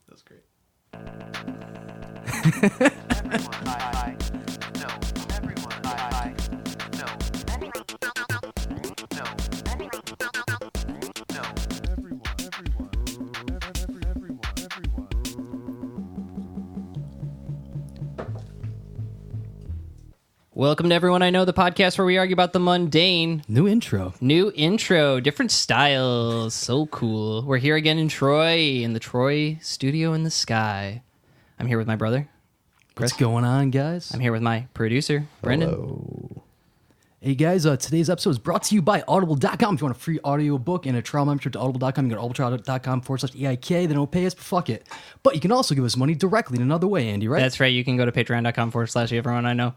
That was great. Welcome to Everyone I Know, the podcast where we argue about the mundane. New intro, different styles. So cool. We're here again in Troy, in the Troy studio in the sky. I'm here with my brother, Chris. What's going on, guys? I'm here with my producer, Brendan. Hello. Hey, guys, today's episode is brought to you by Audible.com. If you want a free audiobook and a trial membership to Audible.com, you go to audibletrial.com/EiK. They don't pay us, but fuck it. But you can also give us money directly in another way, Andy, right? That's right. You can go to patreon.com/Everyone I Know.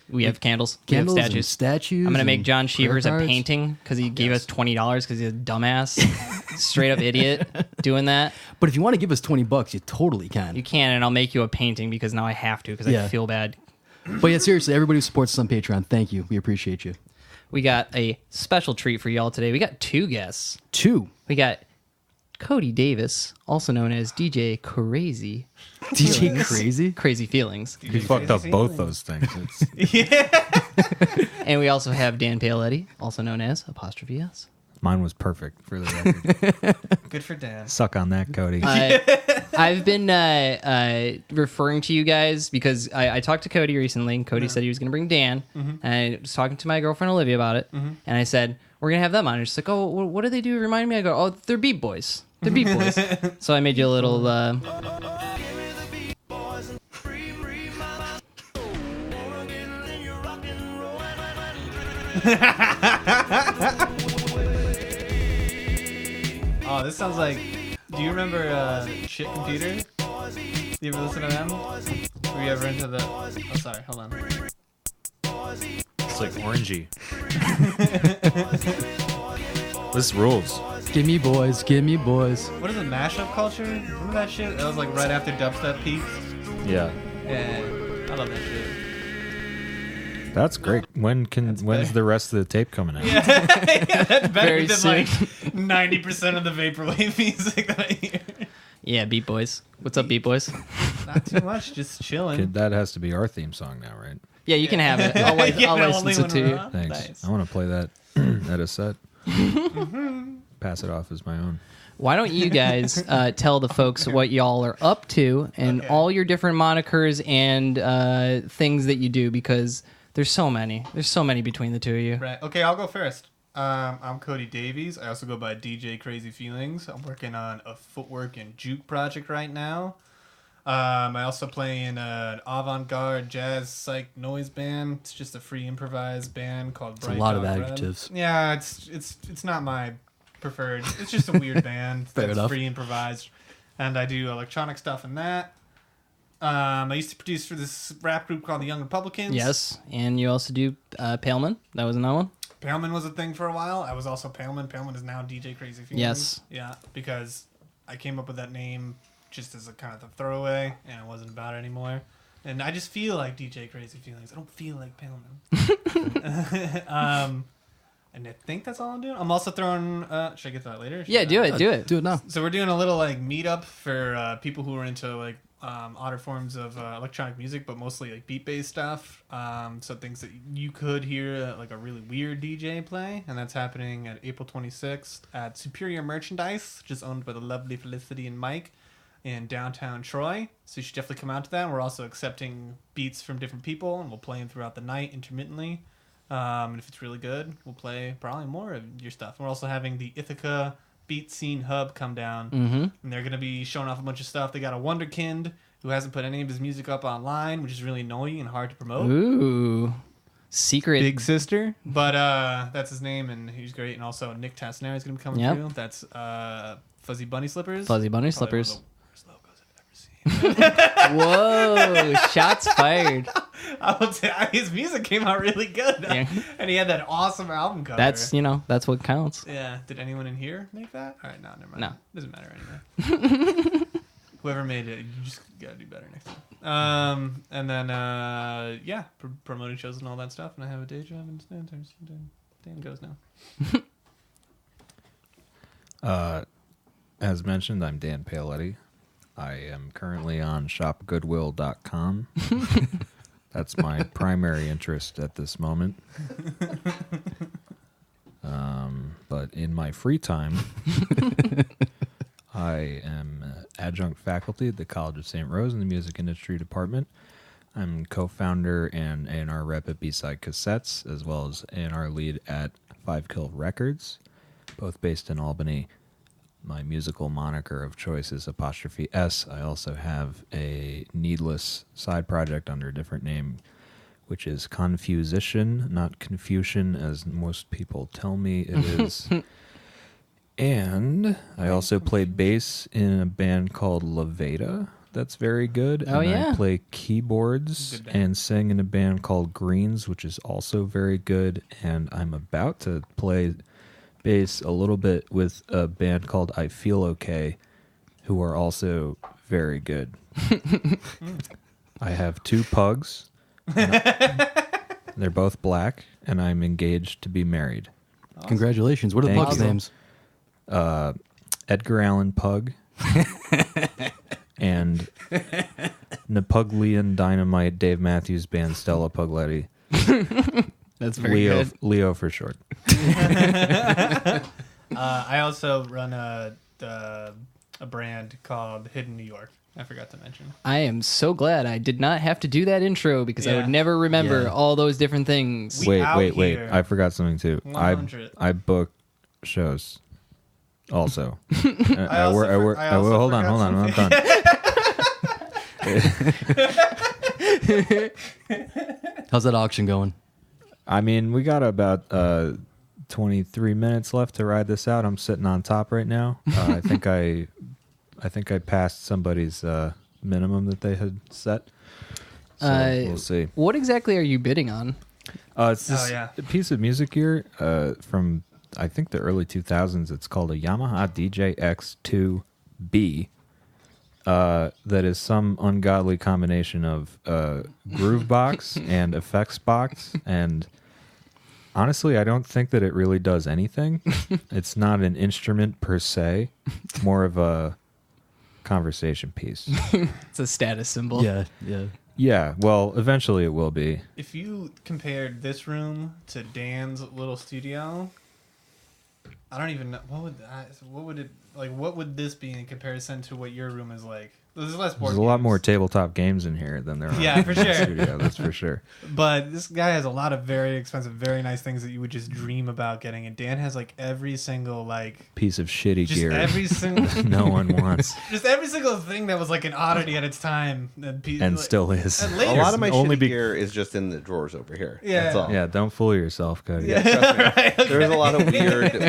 We have candles. Candles we and have statues. I'm going to make John prayer Cheevers a cards. painting because he gave us $20 because he's a dumbass, straight up idiot doing that. But if you want to give us $20, you totally can. You can, and I'll make you a painting because now I have to because I feel bad. But yeah, seriously, everybody who supports us on Patreon, thank you. We appreciate you. We got a special treat for y'all today. We got two guests. We got Cody Davies, also known as DJ Crazy. DJ Crazy? Crazy Feelings. You fucked up both those things. And we also have Dan Paoletti, also known as Apostrophe S. Mine was perfect for the record. Good for Dan. Suck on that, Cody. I've been referring to you guys because I talked to Cody recently, and Cody said he was going to bring Dan, and I was talking to my girlfriend Olivia about it, and I said, we're going to have them on. And she's like, oh, what do they do? Remind me. I go, oh, they're Beat Boys. They're Beat Boys. So I made you a little... Oh, this sounds like... Do you remember Shit Computer? Do you ever listen to them? Were you ever into the... Oh, sorry. Hold on. It's like orangey. This rules. Gimme boys, gimme boys. What is it? Mashup culture? Remember that shit? That was like right after dubstep peaked. Yeah. Yeah. I love that shit. That's great. When's the rest of the tape coming out? Yeah, that's better Very than soon. like 90% of the vaporwave music that I hear. Yeah, Beat Boys. What's up, Beat Boys? Not too much, just chilling. Kid, that has to be our theme song now, right? Yeah, you can have it. I'll Yeah, the license only it to one you. around. Thanks. Nice. I want to play that at a set. Pass it off as my own. Why don't you guys tell the folks what y'all are up to and all your different monikers and things that you do, because there's so many. There's so many between the two of you. Right. Okay, I'll go first. I'm Cody Davies. I also go by DJ Crazy Feelings. I'm working on a footwork and juke project right now. I also play in an avant-garde jazz psych noise band. It's just a free improvised band called It's Bright a lot of Dog Red. adjectives. Yeah, it's not my preferred. It's just a weird band Fair that's enough. free improvised, and I do electronic stuff in that. I used to produce for this rap group called the Young Republicans. Yes, and you also do Paleman. That was another one. Paleman was a thing for a while. I was also Paleman. Paleman is now DJ Crazy Feelings. Yes. Yeah, because I came up with that name just as a kind of a throwaway, and it wasn't about it anymore. And I just feel like DJ Crazy Feelings. I don't feel like Paleman. And I think that's all I'm doing. I'm also throwing... should I get to that later? Yeah, do it. Do it. Do it now. So we're doing a little like meetup for people who are into like odder forms of electronic music, but mostly like beat-based stuff. So things that you could hear like a really weird DJ play, and that's happening at April 26th at Superior Merchandise, which is owned by the lovely Felicity and Mike in downtown Troy. So you should definitely come out to that. We're also accepting beats from different people, and we'll play them throughout the night intermittently. And if it's really good, we'll play probably more of your stuff. And we're also having the Ithaca Beat Scene Hub come down, and they're going to be showing off a bunch of stuff. They got a Wonderkind who hasn't put any of his music up online, which is really annoying and hard to promote. Ooh. Secret. Big Sister, but that's his name, and he's great. And also Nick Tasnera is going to be coming through. That's Fuzzy Bunny Slippers. Fuzzy Bunny Probably Slippers. one of the worst logos I've ever seen. Whoa. Shots fired. I will tell you, his music came out really good, Yeah. and he had that awesome album cover. That's what counts. Yeah. Did anyone in here make that? All right, no, never mind. No. Doesn't matter anyway. Whoever made it, you just gotta do better next time. And then, yeah, promoting shows and all that stuff. And I have a day job, and Dan goes now. As mentioned, I'm Dan Paoletti. I am currently on shopgoodwill.com. That's my primary interest at this moment. But in my free time, I am adjunct faculty at the College of St. Rose in the music industry department. I'm co-founder and A&R rep at B-Side Cassettes, as well as A&R lead at 5 Kill Records, both based in Albany. My musical moniker of choice is Apostrophe S. I also have a needless side project under a different name, which is Confusition, not Confusion, as most people tell me it is. And I also play bass in a band called Levada. That's very good. Oh, and yeah. I play keyboards and sing in a band called Greens, which is also very good. And I'm about to play bass a little bit with a band called I Feel Okay, who are also very good. I have 2 pugs. They're both black, and I'm engaged to be married. Awesome. Congratulations. What are the Thank pugs' you. names? Edgar Allan Pug and Napoleon Dynamite Dave Matthews Band Stella Paoletti. That's very good. Leo for short. I also run a brand called Hidden New York. I forgot to mention. I am so glad I did not have to do that intro because I Yeah. would never remember Yeah. all those different things. We out Wait. here. I forgot something too. 100. I book shows also. I also Hold on. forgot I'm done. How's that auction going? I mean, we got about 23 minutes left to ride this out. I'm sitting on top right now. I think I passed somebody's minimum that they had set. So we'll see. What exactly are you bidding on? It's this yeah. piece of music gear from I think the early 2000s. It's called a Yamaha DJX2B. That is some ungodly combination of groove box and effects box, and honestly, I don't think that it really does anything. It's not an instrument per se, more of a conversation piece. It's a status symbol. Yeah. Yeah, well, eventually it will be. If you compared this room to Dan's little studio, I don't even know what would this be in comparison to what your room is like? There's less board There's a lot games. more tabletop games in here than there are Yeah, for in the sure. studio, that's for sure. But this guy has a lot of very expensive, very nice things that you would just dream about getting. And Dan has like every single Piece of shitty just gear every single no one wants just every single thing that was like an oddity at its time and still is. and A later. lot of my Only shitty gear is just in the drawers over here. Yeah. That's all. Yeah, don't fool yourself, Cody. Yeah, trust me. Right, okay. There's a lot of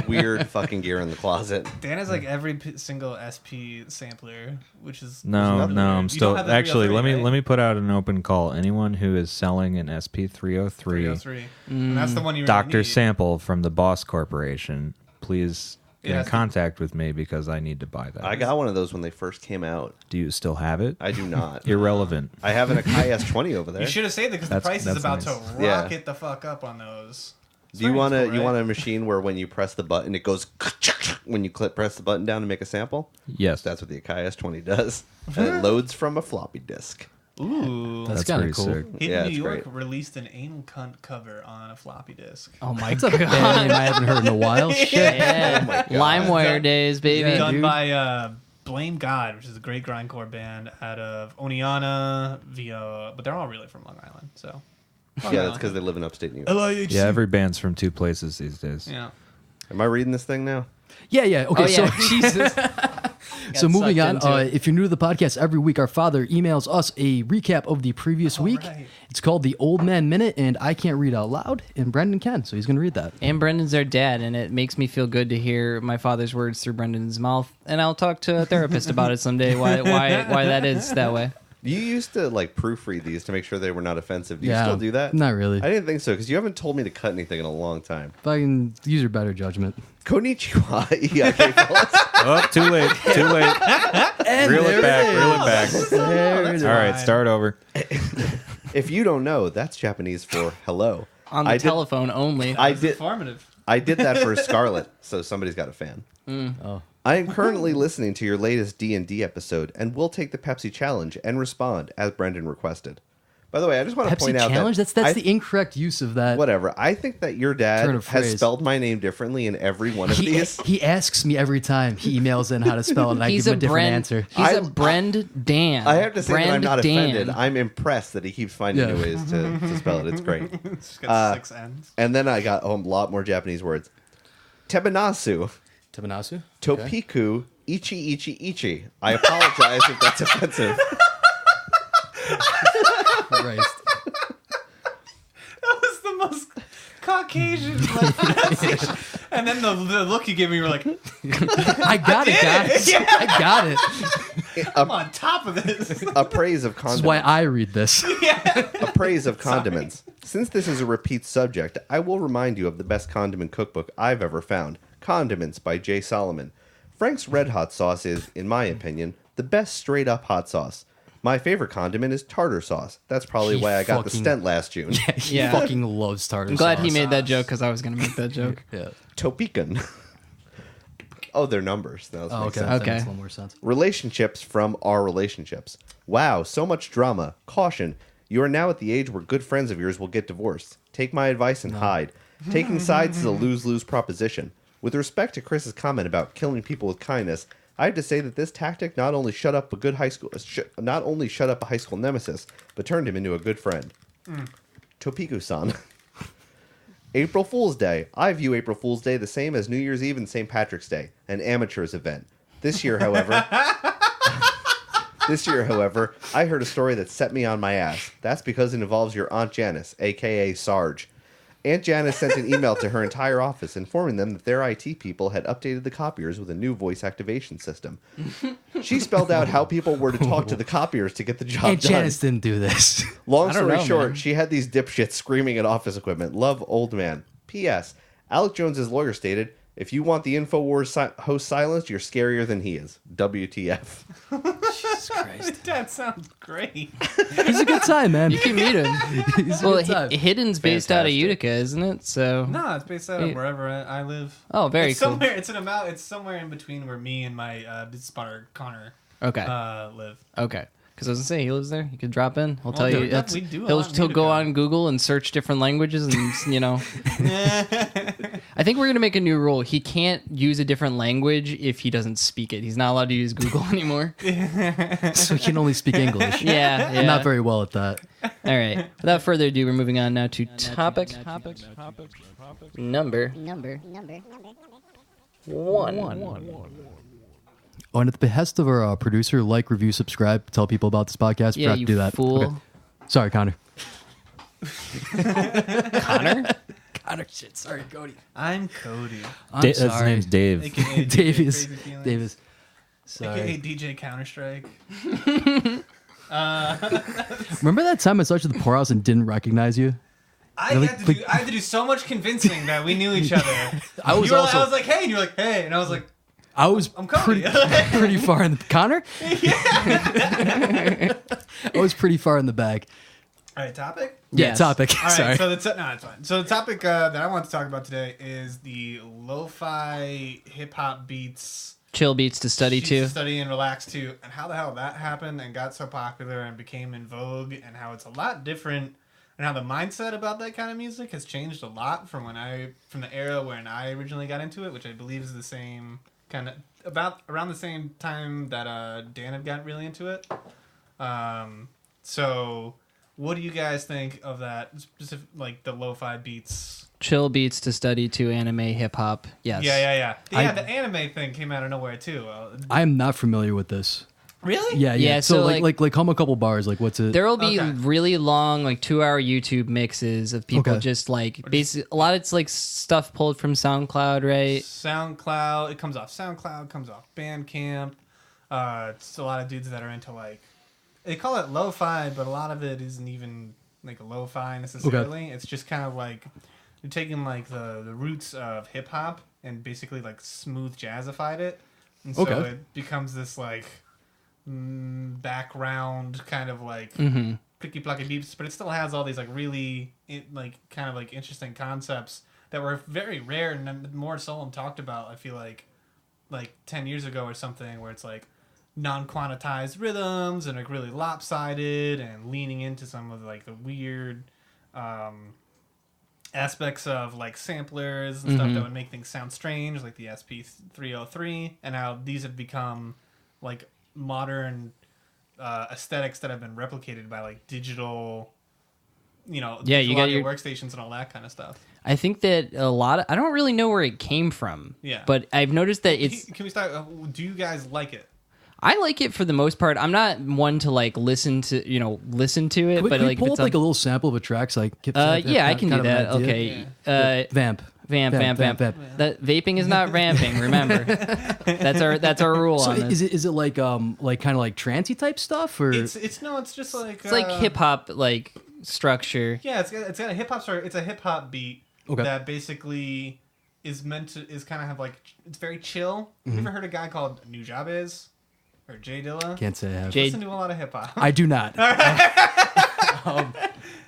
weird fucking gear in the closet. Dan has like every single SP sampler, which is No, nothing no, weird. I'm You still don't have the actually. 303, Let me put out an open call. Anyone who is selling an SP303 303. And that's the one you really Dr. need. Sample from the Boss Corporation, please get It in has to- contact with me because I need to buy that. I got one of those when they first came out. Do you still have it? I do not. Irrelevant. I have an Akai S20 over there. You should have saved it because the That's- price is that's about nice. to Yeah. rocket the fuck up on those. Do you want Right? you want a machine where when you press the button it goes when you press the button down to make a sample? Yes, That's what the Akai S20 does. And it loads from a floppy disk. Ooh. That's that's kinda pretty cool. sick. Hidden Yeah, New it's York great. released an anal cunt cover on a floppy disk. Oh my It's a band god. name I haven't heard in a while. Shit. Yeah. LimeWire days, baby. Done dude. by Blame God, which is a great grindcore band out of Oneonta, but they're all really from Long Island. So Yeah, that's because they live in upstate New York. LIHC. Yeah, every band's from 2 places these days. Yeah. Am I reading this thing now? Yeah. Okay, Oh yeah, so Jesus. So moving on, sucked into it. if you're new to the podcast, every week our father emails us a recap of the previous week. right. It's called the Old Man Minute, and I can't read out loud, and Brendan can, so he's going to read that. And Brendan's our dad, and it makes me feel good to hear my father's words through Brendan's mouth. And I'll talk to a therapist about it someday. Why that is that way? You used to like proofread these to make sure they were not offensive. Do you still do that? Not really. I didn't think so because you haven't told me to cut anything in a long time. If I can use your better judgment. Konnichiwa, EiK fellas. Oh, too late. Too late. Reel it back. Reel it back. There it is. All right, start over. If you don't know, that's Japanese for hello. On the I did- telephone only. I It's did. informative. I did that for Scarlet, so somebody's got a fan. I am currently listening to your latest D&D episode and will take the Pepsi challenge and respond as Brendan requested. By the way, I just want to point out challenge? that That's the incorrect use of that. whatever. I think that your dad Turn of has phrase. spelled my name differently in every one of these. He asks me every time he emails in how to spell it, and I give him a different answer. He's a Brend Dan. I have to say that I'm not Dan. offended. I'm impressed that he keeps finding new ways to spell it. It's great. It's got 6 N's. And then I got a lot more Japanese words. Tebanasu, Tabanasu? Topiku, Ichi Ichi Ichi. I apologize if that's offensive. Christ. That was the most Caucasian like, pronunciation. And then the look you gave me, you were like, I got it, guys. Yeah. I got it. I'm on top of this. A praise of This condiments. is why I read this. A praise of condiments. Since this is a repeat subject, I will remind you of the best condiment cookbook I've ever found, Condiments by J. Solomon. Frank's Red Hot sauce is, in my opinion, the best straight-up hot sauce. My favorite condiment is tartar sauce. That's probably He why I got the fucking- stent last June. He Yeah. fucking loves tartar I'm glad sauce. he made that joke because I was going to make that joke. Yeah. Topican. Oh, they're numbers. That was Oh, okay. sense. That Okay. makes a little more sense. Relationships from our relationships. Wow, so much drama. Caution. You are now at the age where good friends of yours will get divorced. Take my advice and hide. Taking sides is a lose-lose proposition. With respect to Chris's comment about killing people with kindness, I have to say that this tactic not only shut up a high school nemesis, but turned him into a good friend. Topiku-san. April Fool's Day. I view April Fool's Day the same as New Year's Eve and St. Patrick's Day, an amateur's event. This year, however, I heard a story that set me on my ass. That's because it involves your Aunt Janice, a.k.a. Sarge. Aunt Janice sent an email to her entire office informing them that their IT people had updated the copiers with a new voice activation system. She spelled out how people were to talk to the copiers to get the job Aunt done. Janice didn't do this. Long I don't story know, short, man. she had these dipshits screaming at office equipment. Love, old man. P.S. Alec Jones's lawyer stated, if you want the InfoWars host silenced, you're scarier than he is. WTF. Jesus Christ. That sounds great. He's a good time, man. You can meet him. He's a Well, good time. Hidden's based out of Fantastic. Utica, isn't it? So. No, it's based out of wherever I live. Oh, very it's cool. Somewhere, it's somewhere in between where me and my business partner Connor Okay. live. Okay. Because I was going to say, he lives there. You could drop in. He'll tell dude, you. we do a He'll, lot in he'll go Utica. on Google and search different languages and, you know. I think we're going to make a new rule. He can't use a different language if he doesn't speak it. He's not allowed to use Google anymore. So he can only speak English. Yeah. I'm not very well at that. All right. Without further ado, we're moving on now to topic number one. Oh, and at the behest of our producer, like, review, subscribe, tell people about this podcast. Yeah, Forgot you to do that. fool. Okay. Sorry, Connor. Connor? Connor, shit. Sorry, Cody. I'm Cody, I'm His sorry. name's Dave. aka Davies. Crazy Feelings, Davis. aka Sorry. DJ Counter Strike. Remember that time I saw you at the poorhouse and didn't recognize you? I had to do so much convincing that we knew each other. I was You were also. like, I was like, hey, and you're like, hey, and I was like, I was I'm Cody. pretty far in the Connor. I was pretty far in the back. All right, topic. Yeah, Yes. topic. All right, Sorry. so it's fine. So the topic that I want to talk about today is the lo-fi hip hop beats. Chill beats to study Sheets to. study and relax to, and how the hell that happened and got so popular and became in vogue, and how it's a lot different, and how the mindset about that kind of music has changed a lot from the era when I originally got into it, which I believe is the same kind of around the same time that Dan had got really into it. So what do you guys think of that specific, like the lo-fi beats? Chill beats to study to anime hip hop. Yes. Yeah. The anime thing came out of nowhere too. I am not familiar with this. Really? Yeah. Yeah, So, so, like hum a couple bars. Like, what's it? There will be Okay. really long, like 2-hour YouTube mixes of people Okay. just like basically a lot of it's like stuff pulled from SoundCloud, right? SoundCloud. It comes off SoundCloud. Comes off Bandcamp. It's a lot of dudes that are into like they call it lo-fi, but a lot of it isn't even like a lo-fi necessarily. It's just kind of like you're taking like the roots of hip hop and basically like smooth jazzified it, and so Okay. it becomes this like background kind of like clicky plucky beeps, but it still has all these like really like kind of like interesting concepts that were very rare and more seldom talked about. I feel like like 10 years ago or something, where it's like non-quantized rhythms and like really lopsided and leaning into some of like the weird aspects of like samplers and stuff that would make things sound strange, like the SP303, and how these have become like modern aesthetics that have been replicated by like digital, you know, you got your workstations and all that kind of stuff. I think that I don't really know where it came from. Yeah. But I've noticed that it's. Can we start? Do you guys like it? I like it for the most part. I'm not one to like listen to it, Can but we like pull if it's up like a little sample of a track? So like, yeah, I can do that. Okay. Vamp. Vamp. That vaping is not ramping. Remember, that's our rule So on this. is it like kind of like trancey type stuff or It's just like It's like hip hop like structure. Yeah, it's got a hip hop start. It's a hip hop beat Okay. that basically is kind of have like it's very chill. You ever heard a guy called Nujabes or Jay Dilla? Can't say I have. Jay- Listen to a lot of hip hop. I do not.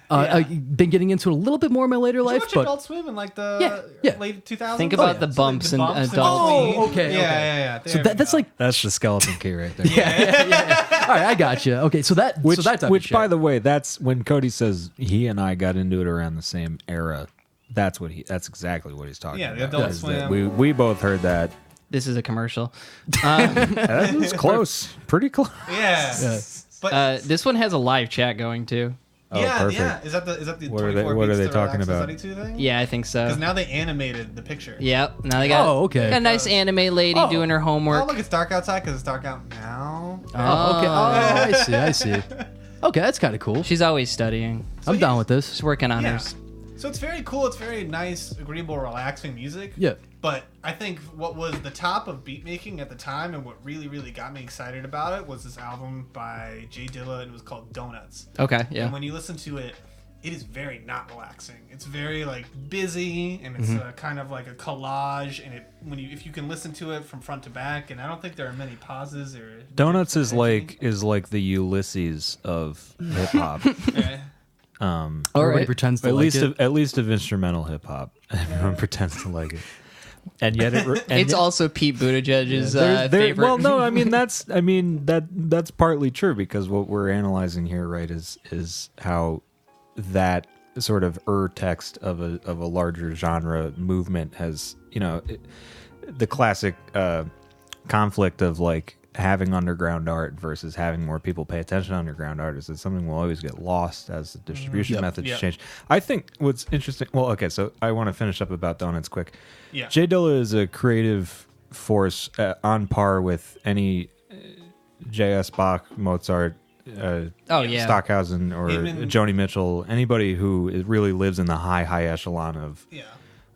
I've been getting into it a little bit more in my later Did you life, watch but Adult Swim in like the Yeah. late 2000s? Think about the So, like, bumps the in bumps Adult between- Swim. Okay, Yeah. so There we that's go. like That's the skeleton key right there. all right. I got you. Okay, so that Which, so that type which of shit. by the way, that's when Cody says he and I got into it around the same era. That's exactly what he's talking Yeah, about. the Adult is that Swim. we both heard that. This is a commercial. That was close, pretty close. Yeah. But This one has a live chat going too. Oh, yeah. perfect. Is that the What are 24 they- what are beats they to talking relax about? and study to thing? Yeah, I think so. Because now they animated the picture. Yep. Now they got okay. got a nice anime lady Oh. doing her Oh, homework. look, it's dark outside because it's dark out now. Oh, okay. Oh, I see. Okay, that's kind of cool. She's always studying. I'm down with this. She's working on Yeah. hers. So it's very cool. It's very nice, agreeable, relaxing music. Yeah. But I think what was the top of beat making at the time and what really, really got me excited about it was this album by Jay Dilla, and it was called Donuts. Okay. Yeah. And when you listen to it, it is very not relaxing. It's very like busy, and it's kind of like a collage. And if you can listen to it from front to back, and I don't think there are many pauses or Donuts is like the Ulysses of hip hop. Yeah. Everybody right. pretends to at like least it. at least of instrumental hip hop. Everyone pretends to like it, and yet It's also Pete Buttigieg's There- favorite. well, no, I mean that's partly true because what we're analyzing here, right, is how that sort of text of a larger genre movement has, the classic conflict of like having underground art versus having more people pay attention to underground art is that something will always get lost as the distribution methods change. I think what's interesting. Well, okay, so I want to finish up about Donuts quick. Yeah. Jay Dilla is a creative force on par with any J.S. Bach, Mozart, Stockhausen, or Even- Joni Mitchell. Anybody who really lives in the high echelon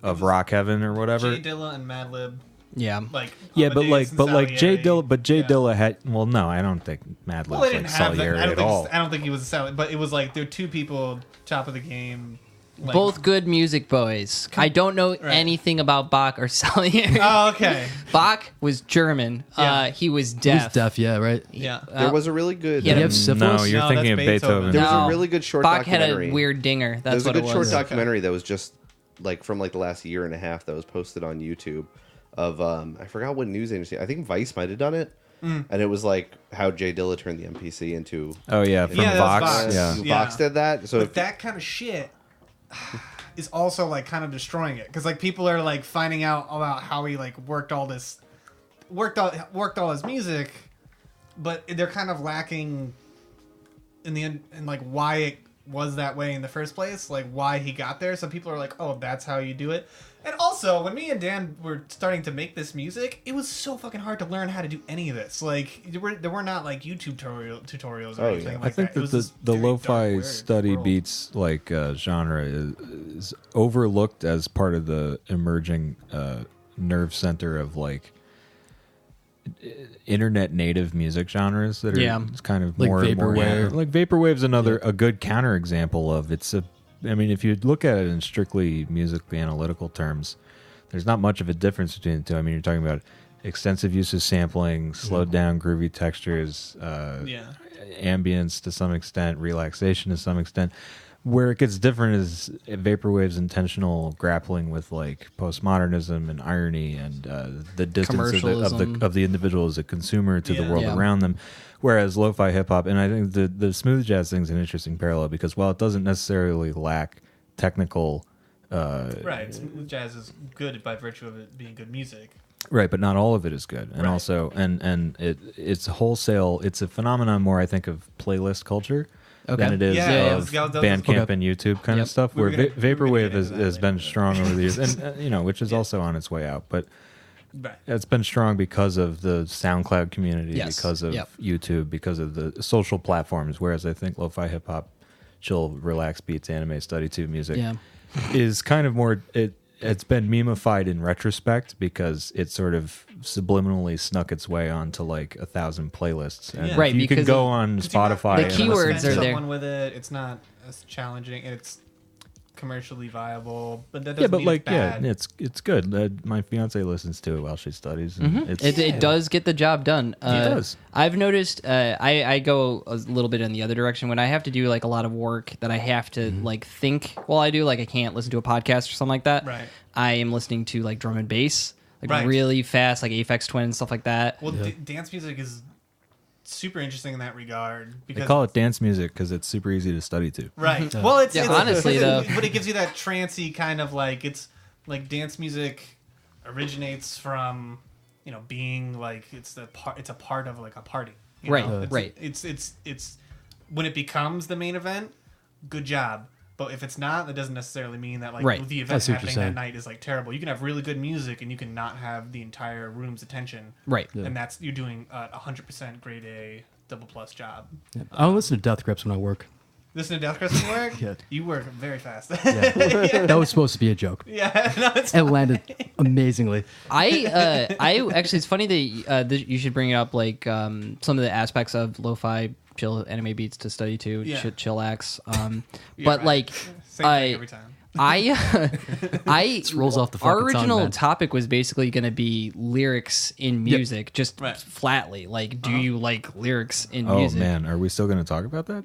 of rock heaven or whatever. Jay Dilla and Madlib. yeah. Like Yeah, but Amadeus and Jay Salieri. Dilla, Jay Yeah. Dilla had. Well, no, I don't think Madlib's Well, they like didn't have that. Salieri I don't at think. all. I don't think he was a salad, but it was like they're two people top of the game. Like, Both good music boys. I don't know anything about Bach or Salieri. Oh, okay. Bach was German. Yeah. He was He's deaf. deaf, yeah, right? Yeah. There was a really good. Yeah. Did he have syphilis? No, you're No, thinking of that's Beethoven. Beethoven. There was No. a really good short Bach had documentary. a weird dinger. There That's was a what good it short was. documentary that was just like from like the last year and a half that was posted on YouTube of I forgot what news agency. I think Vice might have done it. And it was like how Jay Dilla turned the MPC into. Oh yeah, from Yeah, that's Vox. Vox. Yeah. Yeah. Vox did that. So But if, that kind of shit is also like kind of destroying it because like people are like finding out about how he like worked all his music, but they're kind of lacking in the end and like why it was that way in the first place, like why he got there. So people are like, oh, that's how you do it. And also, when me and Dan were starting to make this music, it was so fucking hard to learn how to do any of this. Like, there were not like YouTube tutorials or Oh, anything yeah. like I think that. It was that this the very lo-fi dark, weird study world. beats like genre is overlooked as part of the emerging nerve center of like internet native music genres that are Yeah. kind of Like more and more vaporwave. like vaporwave's a good counterexample of I mean, if you look at it in strictly musically analytical terms, there's not much of a difference between the two. I mean, you're talking about extensive use of sampling, slowed down groovy textures, ambience to some extent, relaxation to some extent. Where it gets different is Vaporwave's intentional grappling with like postmodernism and irony and the distance of the individual as a consumer to the world around them. Whereas lo-fi hip hop, and I think the smooth jazz thing is an interesting parallel because while it doesn't necessarily lack technical, right, smooth jazz is good by virtue of it being good music. Right, but not all of it is good, and also it's wholesale. It's a phenomenon more, I think, of playlist culture. Than it is of Bandcamp and YouTube kind of stuff, where Vaporwave has been strong over the years, and which is also on its way out. But it's been strong because of the SoundCloud community, because of YouTube, because of the social platforms. Whereas I think lo-fi hip hop, chill, relax beats, anime, study tube music is kind of more. It's been memified in retrospect because it sort of subliminally snuck its way onto like 1,000 playlists. And right, you can go on Spotify. The keywords are there. With it, it's not as challenging, and it's commercially viable. But that doesn't mean it's bad. It's good. My fiance listens to it while she studies. And It does get the job done. It does. I've noticed. I go a little bit in the other direction when I have to do like a lot of work that I have to like think while I do. Like I can't listen to a podcast or something like that. Right. I am listening to like drum and bass, like really fast, like Aphex Twin and stuff like that. Well, dance music is super interesting in that regard because they call it dance music because it's super easy to study to. Right. Well, it's honestly though, but it gives you that trancey kind of like it's like dance music originates from being like it's a part of like a party. Right. It's when it becomes the main event, good job. But if it's not, that doesn't necessarily mean that like the event happening that night is like terrible. You can have really good music and you can not have the entire room's attention. Right. And that's you're doing a 100% grade A double plus job. Yeah. I don't listen to Death Grips when I work. Listen to Death Grips when you work? Yeah. You work very fast. That was supposed to be a joke. Yeah. No, it landed amazingly. I actually, it's funny that you should bring up like some of the aspects of lo-fi chill anime beats to study to, chillax. But like, every time. I rolls off the fucking our original tongue, topic was basically going to be lyrics in music, just flatly. Like, do you like lyrics in music? Oh man, are we still going to talk about that?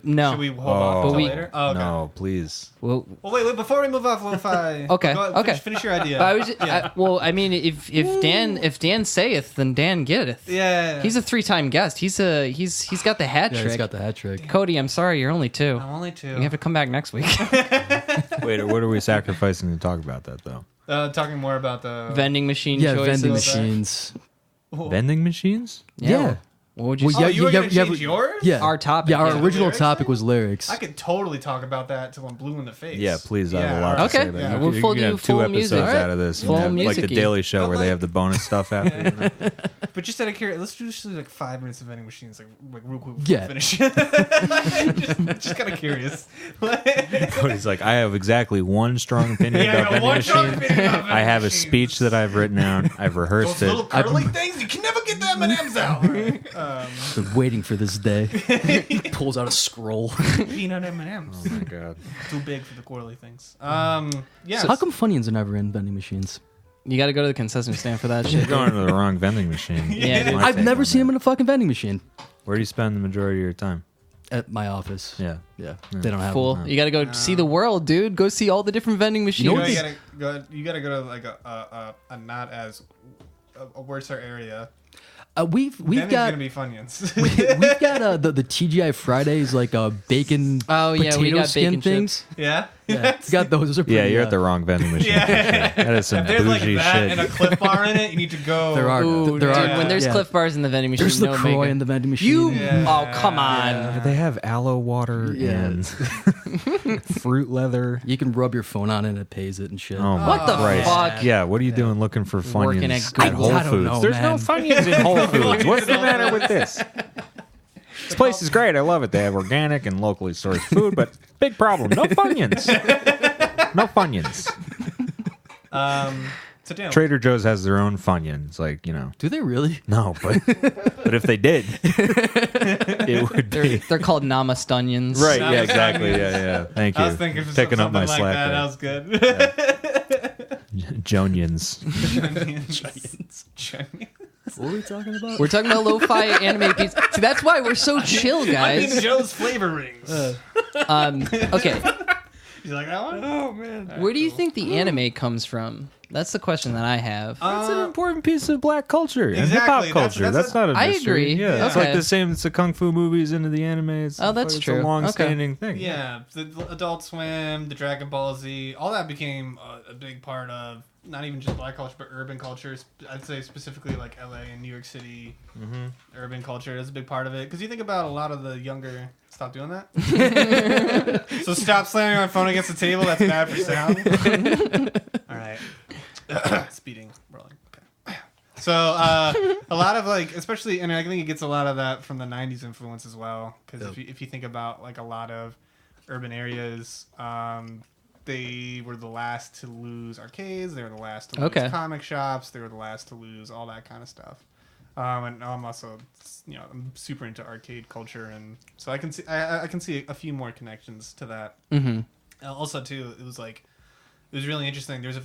No. Should we hold off until later? Oh, okay. No, please. Well, wait. Before we move off lo-fi, okay. Finish your idea. I mean, if Dan saith, then Dan getteth. Yeah. He's a 3-time guest. He's got the hat trick. He's got the hat trick. Cody, I'm sorry, you're only 2. I'm only 2. You have to come back next week. Wait, what are we sacrificing to talk about that though? Talking more about the vending machine choices. Vending machines. Vending machines? Yeah. What would you say? Well, you were going to change yours? Yeah. Our topic. Yeah, our yeah. original Lyrics? topic was lyrics. I could totally talk about that till I'm blue in the face. Yeah, please. I have a lot to Okay. say about Yeah. it. We'll You full can do have full 2 music. episodes All right. out of this. Full You have, like the music-y. Daily Show where they have the bonus stuff after. But just out of curiosity, let's do just like 5 minutes of vending machines, like real quick before Yeah. we finish. just kind of curious. Cody's like, I have exactly one strong opinion about vending machines. I have a speech that I've written out. I've rehearsed Those it. little curly things, you can never get the M&Ms out. Been waiting for this day. Pulls out a scroll. Peanut M&Ms. Oh my god. Too big for the quarterly things. Yeah. So how come Funyuns are never in vending machines? You got to go to the concession stand for that You're shit. going to the wrong vending machine. Yeah, That's dude. my I've take never on seen that. him in a fucking vending machine. Where do you spend the majority of your time? At my office. Yeah. Yeah. They don't have Fool. them. You got to go see the world, dude. Go see all the different vending machines. You gotta go to like a not as a worser area. We've Then it's got gonna be Funyuns. we've got the TGI Fridays like bacon Oh, yeah, potato we got skin bacon things. Yeah. Yeah, we got those. Those are pretty, Yeah, you're at the wrong vending machine. Yeah. That is some If there's like bougie that shit. and a Cliff Bar in it, you need to go. There are. Ooh, there dude, are. when there's yeah. Cliff Bars in the vending machine, There's no LaCroix bacon. in the vending machine. You? Yeah. Oh, come on. They have aloe water Yeah. and fruit leather. You can rub your phone on it and it pays it and shit. Oh my What the Christ. fuck? Yeah, what are you doing looking for Working at Funyuns at Google. Whole I don't Foods? know, There's man. no Funyuns in Whole Foods. What's the matter with this? This place is great. I love it. They have organic and locally sourced food, but big problem. No Funyuns. No Funyuns. So Dan, Trader Joe's has their own Funyuns. Like, you know. Do they really? No, but if they did, it would be. They're called Namastunnions. Right, yeah, Namastunnions. exactly. Yeah. Thank you. I was thinking for Picking up something my like slack that. there. That was good. Jonians. What are we talking about? We're talking about lo-fi anime pizza. See, that's why we're so chill, I mean guys. Joe's flavor rings. Okay, You like that one? Oh man. where do you think the anime comes from? That's the question that I have. It's an important piece of black culture and Exactly. hip hop That's- culture. that's That's not a I mystery. agree. Yeah, it's Okay. like the same. It's the kung fu movies into the anime. It's, Oh, that's it's true. a long-standing thing. Yeah, the Adult Swim, the Dragon Ball Z, all that became a big part of not even just black culture, but urban culture. I'd say specifically like LA and New York City urban culture is a big part of it. Because you think about a lot of the younger. Stop doing that. So stop slamming my phone against the table. That's bad for sound. All right. Speeding, rolling. Okay. So a lot of like, especially, and I think it gets a lot of that from the '90s influence as well. Because if you think about like a lot of urban areas, they were the last to lose arcades. They were the last to lose comic shops. They were the last to lose all that kind of stuff. And I'm also, I'm super into arcade culture, and so I can see a few more connections to that. Mm-hmm. Also, too, it was really interesting. There's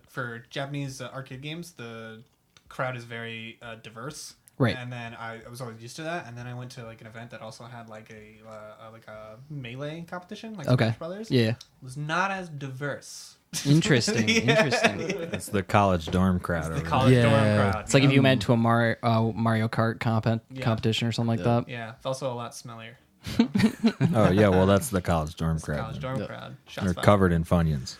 for Japanese arcade games, the crowd is very diverse. Right. And then I was always used to that. And then I went to like an event that also had like a melee competition, like Smash Brothers. Yeah. It was not as diverse. Interesting. Yeah. Interesting. It's the college dorm crowd. The over college Yeah. dorm crowd. It's like if you went to a Mario Kart competition or something like that. Yeah, it's also a lot smellier. there. Oh yeah, well that's the college dorm It's the crowd. college then. dorm crowd. Shots They're fired. covered in Funyuns.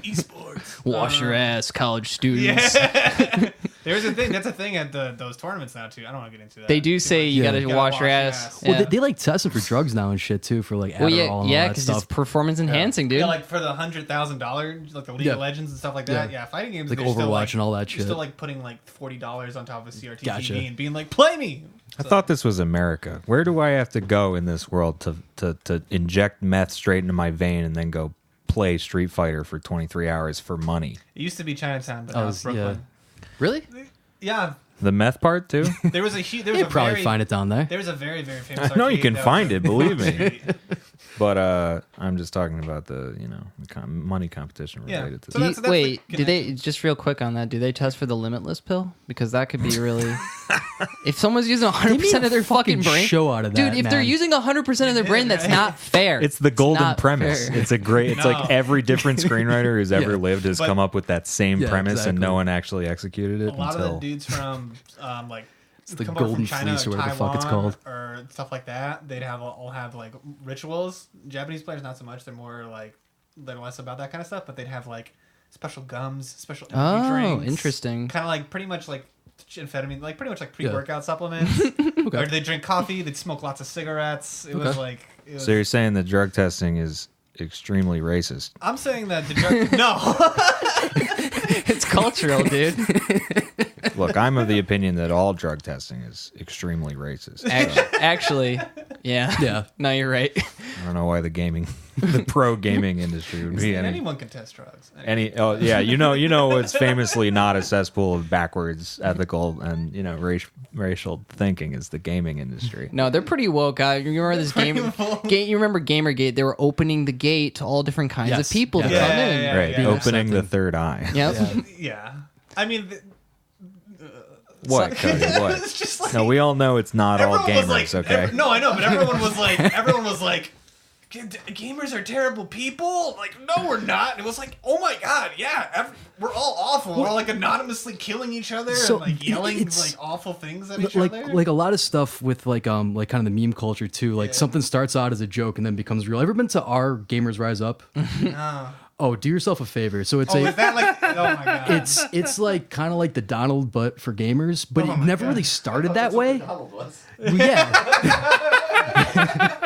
Esports. Wash your ass, college students. Yeah. There's a thing. That's a thing at those tournaments now too. I don't want to get into that. They do say you Yeah. gotta You gotta wash your wash your ass. ass. Well, Yeah. they like testing for drugs now and shit too, for like Adderall Well, and yeah, all yeah, that because it's stuff. performance enhancing, dude. Yeah, like for the $100,000, like the League Yeah. of Legends and stuff like that. Yeah. Yeah, fighting games Like they're still, Overwatch like, and all that You're shit. still like putting like $40 on top of a CRT Gotcha. TV and being like, "Play me." I thought this was America. Where do I have to go in this world to inject meth straight into my vein and then go play Street Fighter for 23 hours for money? It used to be Chinatown, but Oh, now it's Brooklyn. Really? Yeah, The meth part too? there was a huge. There was You a probably very, find it down there. There was a very very famous. I know you arcade can that find was- it, believe me. But I'm just talking about the money competition Yeah. related to So that. that's the Wait, do they connection. just real quick on that? Do they test for the limitless pill? Because that could be really. If someone's using 100% of their fucking brain, show out of that, dude. If they're man. using 100% of their brain, that's not fair. It's the golden not premise. fair. It's a great. It's No. like every different screenwriter who's ever Yeah. lived has But- come up with that same Yeah, premise, and exactly. no one actually executed it A lot of until. the dudes from like the come over Golden from China Fleece or or whatever the fuck it's Taiwan called. or stuff like that. They'd all have like rituals. Japanese players not so much. They're more like they're less about that kind of stuff. But they'd have like special gums, special energy Oh, drinks, interesting. Kind of like pretty much like amphetamine, like pretty much like pre-workout supplements. Or they'd drink coffee. They'd smoke lots of cigarettes. It was like. It was, So you're saying that drug testing is extremely racist? I'm saying that the drug. No. It's cultural, dude. Look, I'm of the opinion that all drug testing is extremely racist. So Actually, yeah. Yeah. No, you're right. I don't know why the pro gaming industry would be Anyone can test drugs. Oh yeah, you know it's famously not a cesspool of backwards ethical and racial thinking is the gaming industry. No, they're pretty woke. You remember this game? You remember GamerGate? They were opening the gate to all different kinds Yes. of people to Yeah. come in. Yeah, Right, yeah. opening the accepting. third eye. Yep. Yeah. I mean. What, Cody? What? It's just like, No, we all know it's not all everyone was gamers, like, okay? no, I know, but everyone was like, gamers are terrible people. Like, no, we're not. It was like, oh my god, yeah, we're all awful. We're all like anonymously killing each other So, and like yelling it's- like awful things at each like other. like a lot of stuff with like kind of the meme culture too. Like something starts out as a joke and then becomes real. Ever been to our Gamers Rise Up? No. Oh, do yourself a favor. So it's Oh, a is that like? Oh my god. it's like kind of like the Donald but for gamers, but Oh it my never God. really started that way. Was. Yeah,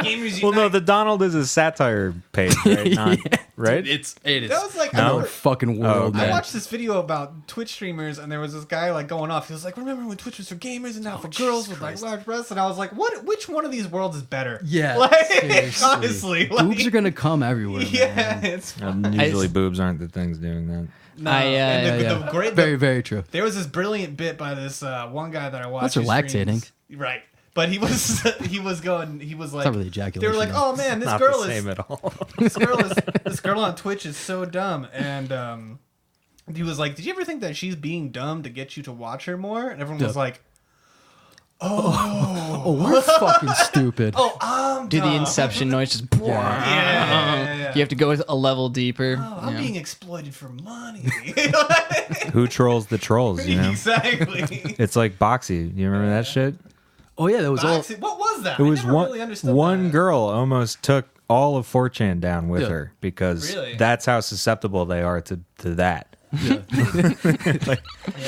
Gamers Well, no, Unite. the Donald is a satire page, right? Not, right? it is. That was like No? Another fucking world, okay. I man. watched this video about Twitch streamers, and there was this guy like going off. He was like, "Remember when Twitch was for gamers and now for girls with like large breasts?" And I was like, "What? Which one of these worlds is better?" Yeah, like seriously. honestly, like, Boobs are gonna come everywhere. yeah, man. it's Usually boobs aren't the things doing that. no. I, and the great, Very, very true. there was this brilliant bit by this one guy that I watched. That's who lactating. streams- right? But he was like, not really ejaculation, they were like, though. oh man, this Not girl the is same at all. this girl on Twitch is so dumb. And he was like, did you ever think that she's being dumb to get you to watch her more? And everyone was like, Oh, we're fucking stupid. oh, I'm Do the dumb. Inception noise just. Yeah. You have to go a level deeper. Oh, I'm Yeah. being exploited for money. Who trolls the trolls? You know, Exactly. it's like Boxy. You remember that shit? Oh yeah, that was all. What was that? It was I never one really understood one that. girl almost took all of 4chan down with Yeah. her because Really? that's how susceptible they are to that. Yeah.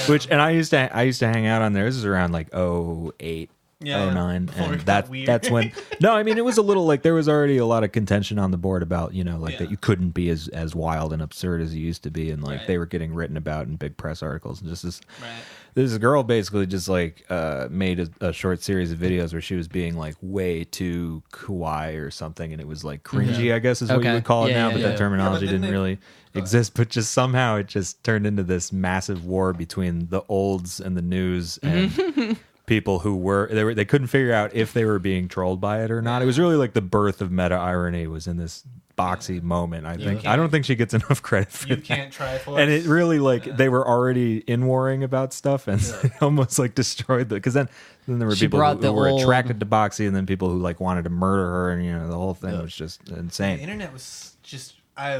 Which and I used to hang out on there. This is around like 08, Yeah, 09, before and it got weird. that's when. No, I mean it was a little like there was already a lot of contention on the board about like Yeah. that you couldn't be as wild and absurd as you used to be, and like Right. they were getting written about in big press articles and just this. Right. This girl basically just like made a short series of videos where she was being like way too kawaii or something, and it was like cringy, I guess is what you Okay. would call it Yeah, now, yeah, but yeah. that terminology Yeah, but then didn't really exist. But just somehow it just turned into this massive war between the olds and the news and people who they couldn't figure out if they were being trolled by it or not. It was really like the birth of meta irony was in this Boxy moment. I think I don't think she gets enough credit for You that. can't try for And it really like they were already in warring about stuff and it almost like destroyed the because then there were She people brought who the were old- attracted to Boxy and then people who like wanted to murder her and the whole thing was just The insane. internet was just. I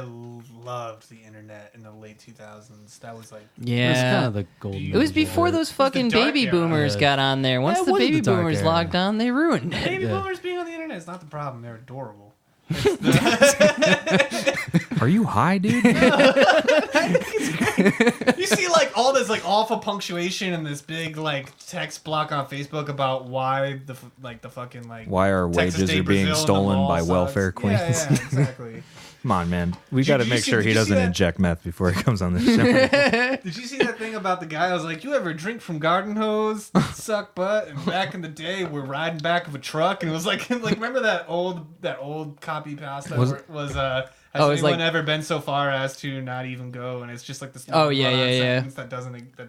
loved the internet in the late 2000s. That was like. It was Yeah. kind of the golden. It was age, before right? those fucking dark baby era. boomers Yeah. got on there. Once Yeah, it the was baby the dark boomers era. logged on, they ruined it. Baby Yeah. boomers being on the internet is not the problem. They're adorable. Are you high, dude? You see like all this like awful punctuation and this big like text block on Facebook about why the fucking like Why our Texas wages State, are being Brazil, and the stolen mall by sucks. welfare queens? Yeah, exactly. Come on, man. We Did got to you make see- sure did he you see doesn't that? inject meth before he comes on the show. Did you see that thing about the guy? I was like, you ever drink from garden hose? Suck butt. And back in the day, we're riding back of a truck, and it was like remember that old copy pasta? Was Where it was has Oh, it's anyone like- ever been so far as to not even go? And it's just like this. Oh, yeah, run-on yeah, yeah. sentence that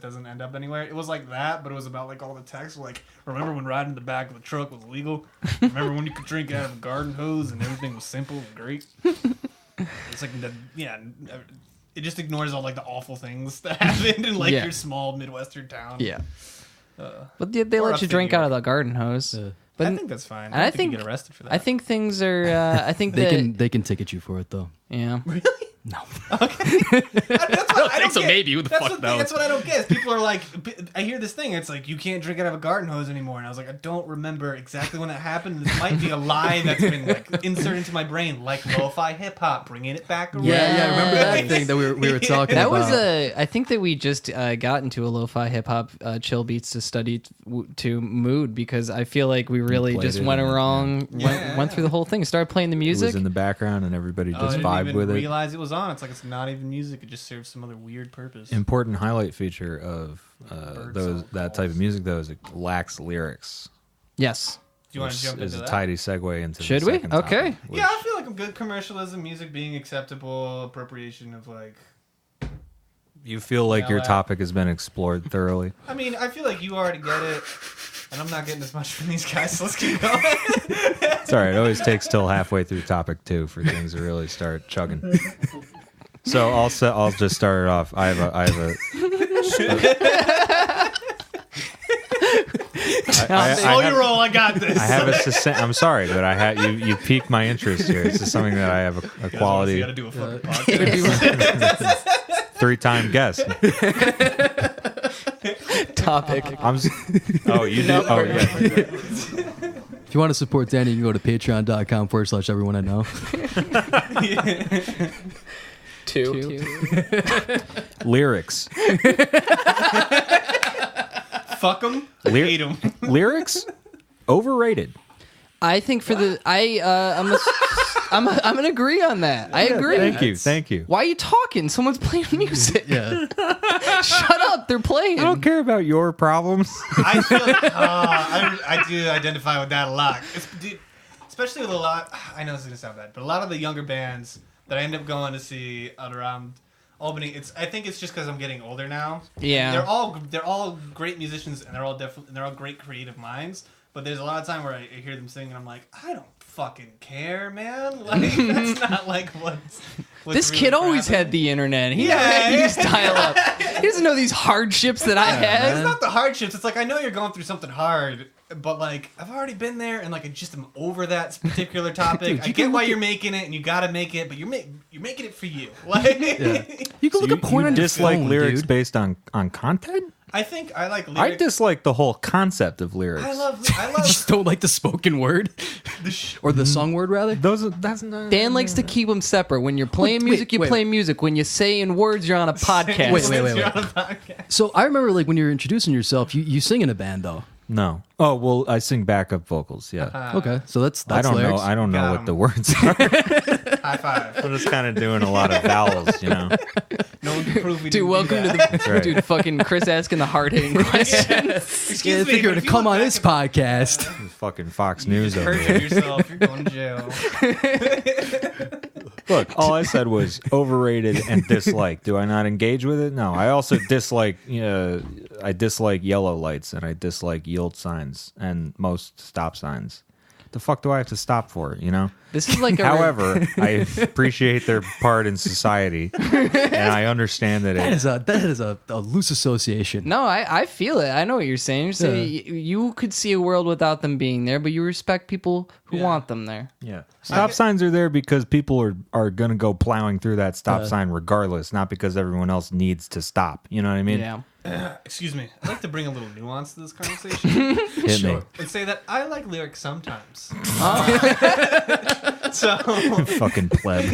doesn't end up anywhere. It was like that, but it was about like all the text. Like, remember when riding in the back of a truck was illegal? Remember when you could drink out of a garden hose and everything was simple and great? It's like it just ignores all like the awful things that happened in like Yeah. your small Midwestern town. Yeah. But they or let you upstate drink New out York. of the garden hose. Yeah. But I think that's fine. and I I think you think- get arrested for that. I think things are. I think They can ticket you for it though. Yeah. really. No. I don't so get. maybe. Who the That's fuck the thing. knows? That's what I don't get. Is people are like, I hear this thing. It's like you can't drink out of a garden hose anymore, and I was like, I don't remember exactly when that happened. This might be a lie that's been like inserted into my brain, like lo-fi hip hop, bringing it back around. Yeah, remember that thing that we were talking That about? was I think that we just got into a lo-fi hip hop chill beats to study to mood because I feel like we really played just it went and- around, Yeah. went through the whole thing, started playing the It was music. in the background and everybody I just didn't vibed even with it. realize it was on. It's like it's not even music. It just serves some other weird purpose. Important highlight feature of Bird those song that type of calls. music though is it lacks lyrics. Yes. Do you want which to jump is into a that? tidy segue into Should the we? second Okay. topic, which- Yeah, I feel like a good commercialism, music being acceptable, appropriation of like. You feel like Yeah, your like- topic has been explored thoroughly. I mean, I feel like you already get it, and I'm not getting as much from these guys. So let's keep going. It's all right. It always takes till halfway through topic 2 for things to really start chugging. So I'll just start it off. I have a Slow your roll. I got this. I have a succinct. I'm sorry, but I had you piqued my interest here. It's just something that I have a You quality got to do a fucking podcast. 3-time guest. Topic. Oh, you do. Oh, yeah. If you want to support Danny, you can go to patreon.com/everyone I know. Two. Lyrics. Fuck them. Lyr- Hate them. Lyrics. Overrated. I think for the I'm gonna agree on that. I agree. Thank you. Why are you talking? Someone's playing music. Yeah. Shut up. They're playing. I don't care about your problems. I feel I do identify with that a lot. Especially with a lot. I know this is gonna sound bad, but a lot of the younger bands that I end up going to see out around Albany. I think it's just because I'm getting older now. Yeah. They're all great musicians and they're all great creative minds. But there's a lot of time where I hear them sing and I'm like, I don't fucking care, man. Like that's not like what's This really kid always grabbing. had the internet. He Yeah, never had to yeah. use dial up. He doesn't know these hardships that I had. It's not the hardships. It's like I know you're going through something hard, but like I've already been there, and like I just am over that particular topic. Dude, I you get can why look you're making it, and you gotta make it, but you're making it for you. Like You can look at porn you on your dislike phone, lyrics dude. based on content? I think I like I lyrics. dislike the whole concept of lyrics. I love Just don't like the spoken word or the sung word rather. That's not. Dan likes to keep them separate. When you're playing music, you play music. When you say in words, you're on a podcast. Wait. You're on a podcast. So I remember like when you were introducing yourself, you sing in a band though. No. Oh well, I sing backup vocals. Yeah. Okay, so that's I don't lyrics. know. I don't know Got what 'em. the words are. High five. I'm just kind of doing a lot of vowels, you know. No one can prove we Dude, didn't welcome do to that. the right. dude. Fucking Chris asking the hard hitting question. Excuse Yeah, me, if you were but to you come look on back this at podcast. Fucking Fox You News just over perjured here. yourself. You're going to jail. Look, all I said was overrated and dislike. Do I not engage with it? No. I also dislike. I dislike yellow lights and I dislike yield signs and most stop signs. The fuck do I have to stop for? You know. This is like a However, I appreciate their part in society, and I understand that That is a loose association. No, I feel it. I know what you're saying. You're saying Yeah. you could see a world without them being there, but you respect people who want them there. Yeah. Stop signs are there because people are going to go plowing through that stop sign regardless, not because everyone else needs to stop. You know what I mean? Yeah. Excuse me. I'd like to bring a little nuance to this conversation Hit me. and say that I like lyrics sometimes. So, Fucking pleb.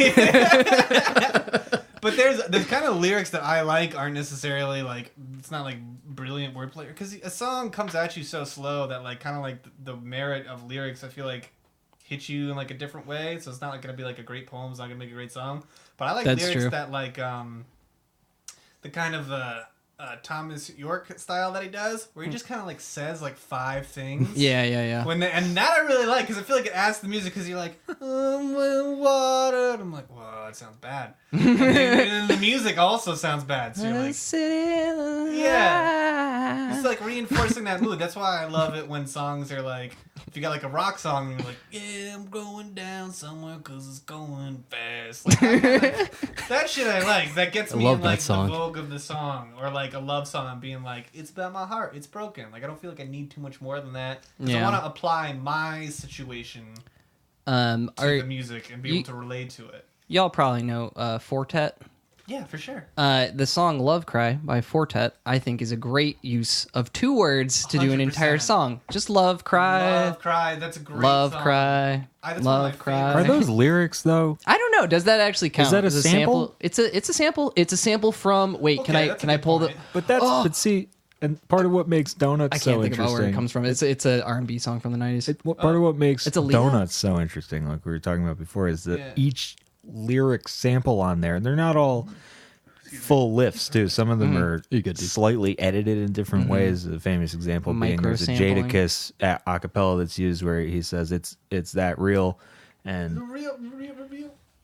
but there's kind of lyrics that I like aren't necessarily like it's not like brilliant wordplay because a song comes at you so slow that like kind of like the merit of lyrics I feel like hit you in like a different way. So it's not like gonna be like a great poem. It's not gonna make a great song. But I like That's lyrics true. that like the kind of Thomas York style that he does, where he just kind of like says like 5 things. Yeah. And that I really like because I feel like it adds to the music because you're like, I'm water. And I'm like, whoa, that sounds bad. And then the music also sounds bad. So you're like, yeah. It's like reinforcing that mood. That's why I love it when songs are like, if you got like a rock song and you're like, yeah, I'm going down somewhere because it's going fast. Like, that shit I like. That gets me love in like that song. the vogue of the song. Or like a love song being like, it's about my heart. It's broken. Like I don't feel like I need too much more than that. 'Cause I Yeah. want to apply my situation to Are the music and be you- able to relate to it. y'all probably know Fortet? Yeah, for sure. The song "Love Cry" by Fortet, I think, is a great use of 2 words to do an 100%. entire song. Just love, cry, Love Cry. That's a great love, song. cry, That's one of my love, cry. Are those lyrics though? I don't know. Does that actually count? that a As sample? It's a sample. It's a sample from. Wait, Okay, that's can a I good pull point. But that's Oh. but see, and part of what makes donuts I so can't think about where it interesting. comes from. It's a R&B song from the 90s. Part of what makes It's a Leo? donuts so interesting, like we were talking about before, is that Yeah. each lyric sample on there, and they're not all full lifts too. Some of them are You good, dude. slightly edited in different ways. A famous example being there's a Micro-sampling. Jadakiss a cappella that's used where he says it's that real, and Real.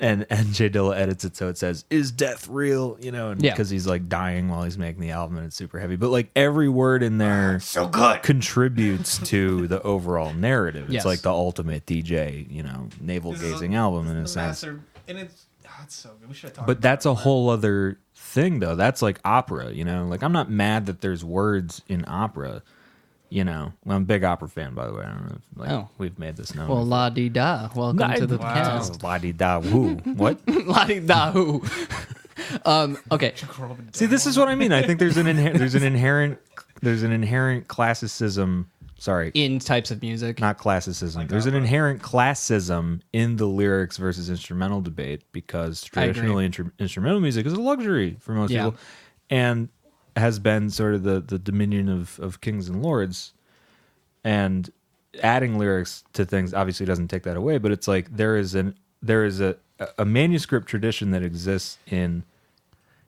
and J Dilla edits it so it says is death real, you know, and Yeah. because he's like dying while he's making the album and it's super heavy, but like every word in there So good. contributes to the overall narrative. It's Yes. like the ultimate DJ, you know, navel gazing album in a sense. And it's so good. We should talk. But that's a whole other thing though. That's like opera, you know. Like I'm not mad that there's words in opera, you know. Well, I'm a big opera fan, by the way. I don't know if Oh. we've made this known. Well, la di da. Welcome to the cast. La di da woo. What? La di da who. Okay. See, this is what I mean. I think there's an inherent classicism. Sorry, In types of music. not classicism. There's an inherent classism in the lyrics versus instrumental debate because traditionally instrumental music is a luxury for most Yeah. people, and has been sort of the dominion of kings and lords. And adding lyrics to things obviously doesn't take that away, but it's like there is a manuscript tradition that exists in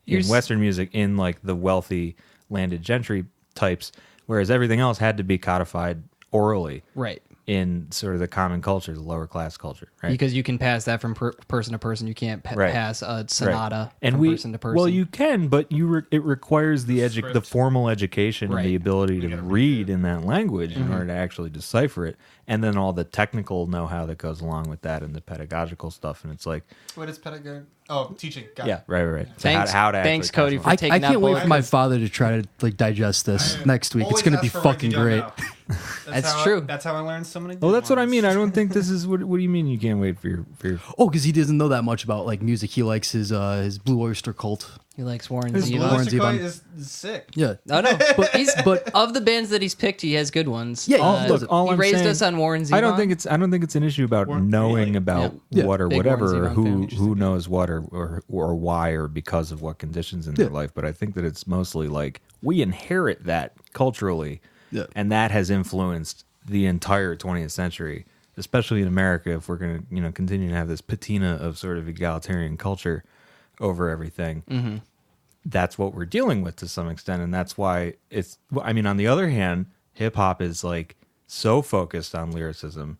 Western music in like the wealthy landed gentry types, whereas everything else had to be codified orally Right. in sort of the common culture, the lower class culture, right? Because you can pass that from person to person. You can't Right. pass a sonata and from person to person. Well, you can, but it requires the Script. formal education Right. and the ability to gotta read in that language in order to actually decipher it, and then all the technical know-how that goes along with that and the pedagogical stuff. And it's like, What is pedagogy? Oh, teaching. Got yeah, it. right. So Thanks- how to actually thanks, Cody, pass for along. I taking that can't wait bullet. for my father to try to like digest this next week. It's Always going to ask be for words fucking you don't great. know. That's how true. That's how I learned so many. Well, that's what I ones. mean. I don't think this is what do you mean you can't wait for your Oh, because he doesn't know that much about like music. He likes his Blue Oyster Cult. He likes Warren His Zevon. Warren Blue Zevon. is sick. Yeah. I know, But of the bands that he's picked, he has good ones. Yeah, he does. all he I'm raised saying- us on Warren Zevon. I don't think it's an issue about knowing really? about Yeah. what or Big whatever Warren or Zevon fan. who knows what or why or because of what conditions in their Yeah. life, but I think that it's mostly like we inherit that culturally, Yeah. and that has influenced the entire 20th century, especially in America. If we're going to continue to have this patina of sort of egalitarian culture over everything. That's what we're dealing with to some extent, and that's why it's. I mean, on the other hand, hip hop is like so focused on lyricism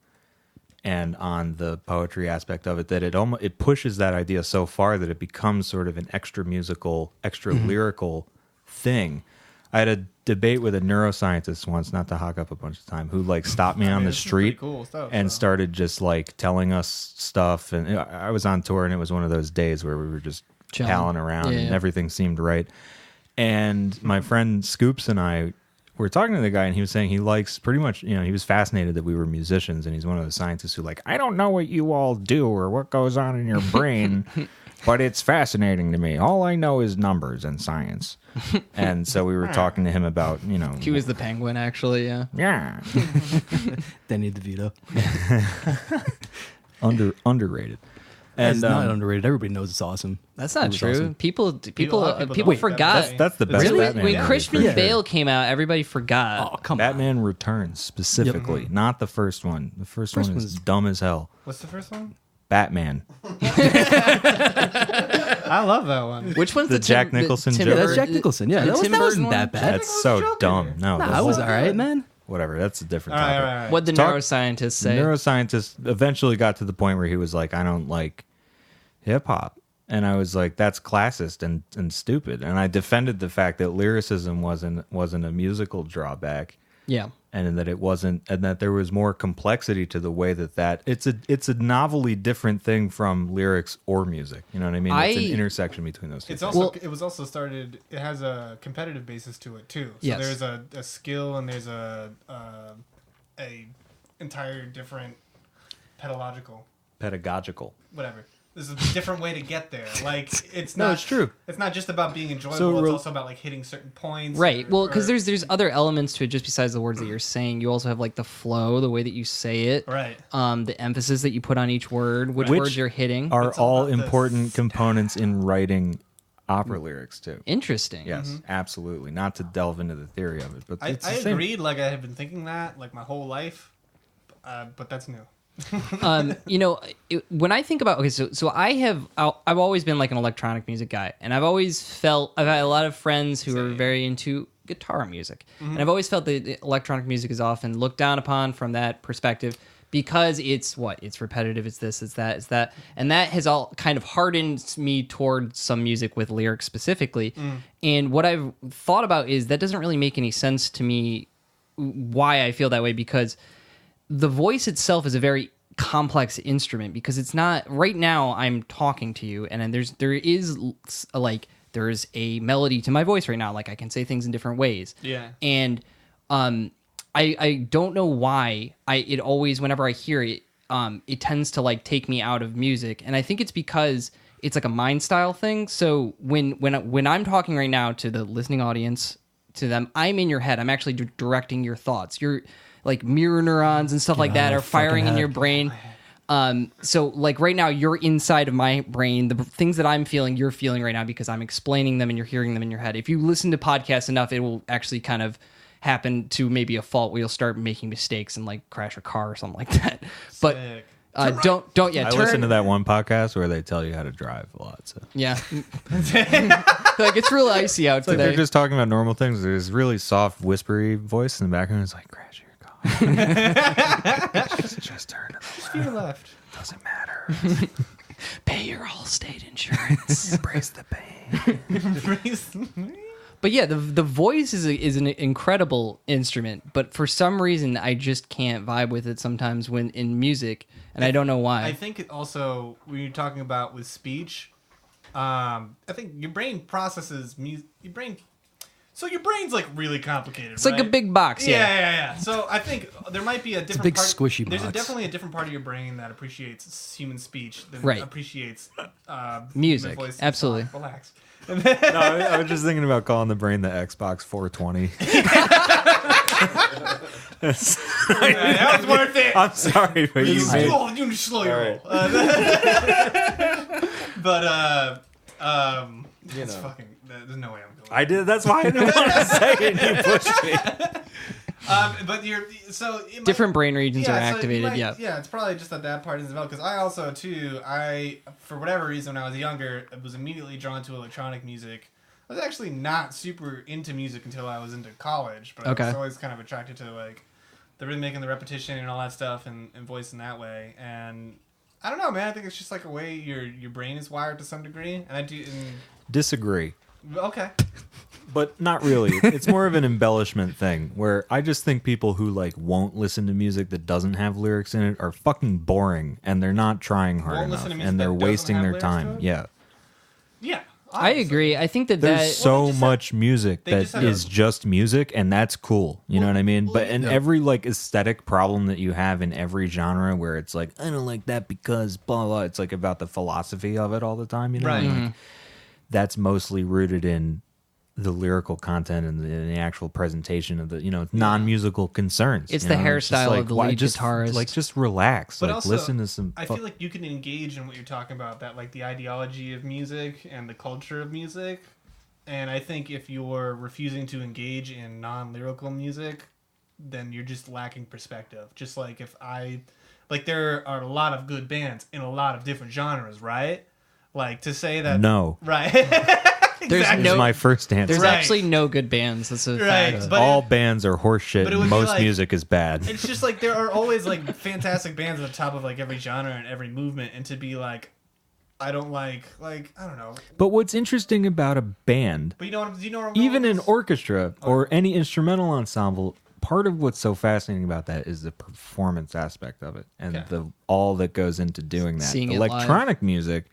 and on the poetry aspect of it that it pushes that idea so far that it becomes sort of an extra musical, extra lyrical thing. I had a debate with a neuroscientist once, not to hawk up a bunch of time, who like stopped me on the this is pretty street cool stuff, and so. started just like telling us stuff. And I was on tour, and it was one of those days where we were just Chilling. palling around, Yeah, and yeah. everything seemed right. And my friend Scoops and I were talking to the guy, and he was saying he likes pretty much, he was fascinated that we were musicians, and he's one of those scientists who like, I don't know what you all do or what goes on in your brain, but it's fascinating to me. All I know is numbers and science. And so we were talking to him about, He was the penguin, actually. Yeah. yeah, Danny DeVito. underrated. It's And not underrated. Everybody knows it's awesome. That's not It was true. awesome. People lot of people don't like forgot. that that's the best Really? Batman When movie, Christian for sure. Bale came out, everybody forgot. Oh, come on. Batman Returns specifically, not the first one. The first one is dumb as hell. What's the first one? Batman. I love that one. Which one's The the Jack Tim- Nicholson Tim joke? Yeah, that's Burton- Jack Nicholson. Yeah, the that, was, Tim that Burton wasn't one? that bad. That's so joking. dumb. No, Nah, the that was whole- all right, man. whatever. That's a different All right, topic. all right, all right. What'd the Talk- neuroscientists say? Neuroscientist eventually got to the point where he was like, I don't like hip hop. And I was like, that's classist and stupid. And I defended the fact that lyricism wasn't a musical drawback, Yeah. and that it wasn't, and that there was more complexity to the way that it's a novelly different thing from lyrics or music. You know what I mean? It's an intersection between those two. It's things. also it was also started. It has a competitive basis to it too. So Yes. there's a skill and there's a entire different pedagogical whatever. There's a different way to get there. Like it's No, not. it's true. It's not just about being enjoyable. So it's real- also about like hitting certain points. Right. Well, because or- there's other elements to it just besides the words that you're saying. You also have like the flow, the way that you say it, right. the emphasis that you put on each word, which Which words you're hitting. are It's all all about the important components in writing opera lyrics too. Interesting. Yes, absolutely. Not to delve into the theory of it, but I it's the same. agreed. Like I have been thinking that like my whole life, but that's new. When I think about so I've always been like an electronic music guy, and I've always felt I've had a lot of friends who are very into guitar music, and I've always felt that electronic music is often looked down upon from that perspective because it's repetitive, it's this, it's that, and that has all kind of hardened me towards some music with lyrics specifically. And what I've thought about is that doesn't really make any sense to me why I feel that way, because the voice itself is a very complex instrument, because it's not right now I'm talking to you and there is a melody to my voice right now. Like I can say things in different ways. Yeah. And I don't know why it always, whenever I hear it, it tends to like take me out of music. And I think it's because it's like a mind style thing. So when I'm talking right now to the listening audience, to them, I'm in your head. I'm actually directing your thoughts. Your like mirror neurons and stuff like that are firing in your brain. So like right now you're inside of my brain. The things that I'm feeling, you're feeling right now because I'm explaining them and you're hearing them in your head. If you listen to podcasts enough, it will actually kind of happen to maybe a fault where you'll start making mistakes and like crash a car or something like that. But Sick. don't I listen to that one podcast where they tell you how to drive a lot. So Yeah. Like it's real icy out like today. they're just talking about normal things. There's really soft, whispery voice in the background. It's like crash your car. fear left. Doesn't matter. Pay your Allstate insurance. Embrace the pain. But yeah, the voice is an incredible instrument, but for some reason I just can't vibe with it sometimes when in music, and I don't know why. I think it also, when you're talking about with speech, I think your brain processes music. So your brain's like really complicated. It's like a big box. Yeah. So I think there might be a different big squishy There's box. definitely a different part of your brain that appreciates human speech than Right. appreciates Music. human voice and Absolutely. song. Relax. No, I was just thinking about calling the brain the Xbox 420. That was worth it. I'm sorry, but you made... You slow your roll. It's fucking. There's no way I'm going. I did. That's why I didn't want to say it. You pushed me. But you're so it might- Different brain regions are so you activated. might- Yeah. Yeah, it's probably just that part is developed because I also too for whatever reason when I was younger was immediately drawn to electronic music. I was actually not super into music until I was into college, but I Okay. was always kind of attracted to like the rhythmic and the repetition and all that stuff and voice in that way. And I don't know, man. I think it's just like a way your brain is wired to some degree, and I do. Disagree. Okay. But not really. It's more of an embellishment thing where I just think people who like won't listen to music that doesn't have lyrics in it are fucking boring and they're not trying hard Won't enough listen to music and they're that doesn't wasting have their lyrics to time. it? Yeah. Yeah. I agree. I think that There's so just have- much music they that just have- is just music and that's cool. You know what I mean? But and every like aesthetic problem that you have in every genre where it's like, I don't like that because blah blah, it's like about the philosophy of it all the time, you know? Right. And, like, that's mostly rooted in the lyrical content and the actual presentation of the non-musical concerns. It's you the know? It's just hairstyle like, of the why- lead just, guitarist. Like just relax. But like also, listen to some. I feel like you can engage in what you're talking about, that like the ideology of music and the culture of music. And I think if you're refusing to engage in non-lyrical music, then you're just lacking perspective. Just like there are a lot of good bands in a lot of different genres, right? Like to say that No. right? There's Exactly. no- Is my first answer. There's Right. actually no good bands. That's a Right, fact. but All bands are horseshit. but it would And be most like- music is bad. It's just like there are always like fantastic bands at the top of like every genre and every movement, and to be like, I don't like I don't know. But what's interesting about a band, But you know what I'm even going an with? orchestra or any instrumental ensemble, part of what's so fascinating about that is the performance aspect of it and Okay. the all that goes into doing that. Seeing it live. Electronic music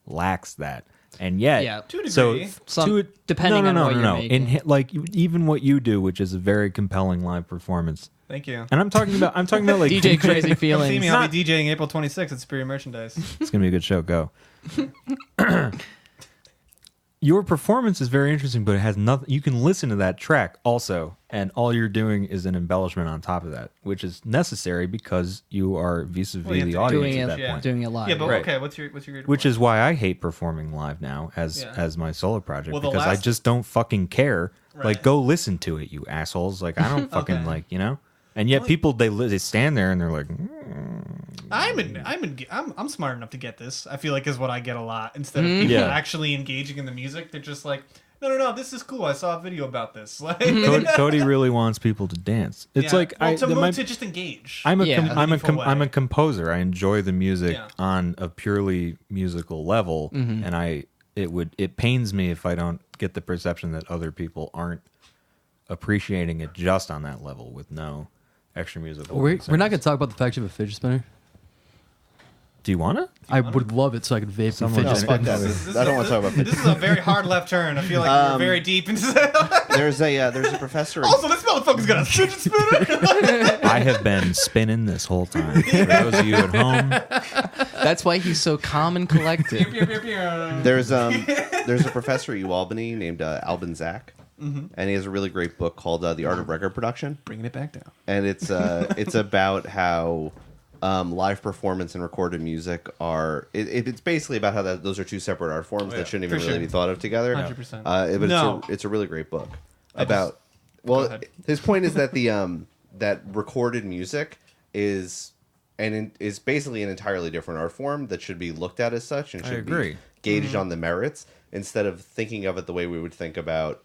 lacks that. And yet, Yeah. To a so degree. Depending on what you're making. like even what you do, which is a very compelling live performance. Thank you. And I'm talking about like DJ Crazy Come see Feelings. me. I'll be DJing April 26th at Superior Merchandise. It's gonna be a good show. Go. Your performance is very interesting, but it has nothing. You can listen to that track also, and all you're doing is an embellishment on top of that, which is necessary because you are vis-a-vis Well, you have the to- audience doing at it, that yeah. point. doing it live. Yeah, but Right. okay. What's your great Which point? is why I hate performing live now as Yeah. my solo project Well, the because I last- just don't fucking care. Right. Like, go listen to it, you assholes. Like, I don't fucking Okay. like, you know. And yet, people they stand there and they're like, I'm smart enough to get this. I feel like is what I get a lot. Instead of people Yeah. actually engaging in the music, they're just like, no, this is cool. I saw a video about this. Like, Cody really wants people to dance. It's yeah. like well, to, the- move, my- to just engage. I'm a Yeah. com- In a I'm a meaningful I'm a way. composer. I enjoy the music Yeah. on a purely musical level, and it pains me if I don't get the perception that other people aren't appreciating it just on that level with no extra musical. We're not concerns. going to talk about the fact you have a fidget spinner. Do you want to? I would love it so I could vape and Someone fidget just- spin. Fuck that. This I is don't a- want to talk about This is a very hard left turn. I feel like we're very deep into There's a professor. Also, this motherfucker's got a fidget spinner. I have been spinning this whole time. For those of you at home, That's why he's so calm and collected. There's a professor at UAlbany named Alvin Zach, and he has a really great book called The Art of Record Production, Bringing it back down. and it's about how live performance and recorded music are. It's basically about how those are two separate art forms yeah, that shouldn't for even really sure. be thought of together. 100%. But No. it's a really great book Go about. ahead. His point is that that recorded music is basically an entirely different art form that should be looked at as such and I should agree. be gauged on the merits instead of thinking of it the way we would think about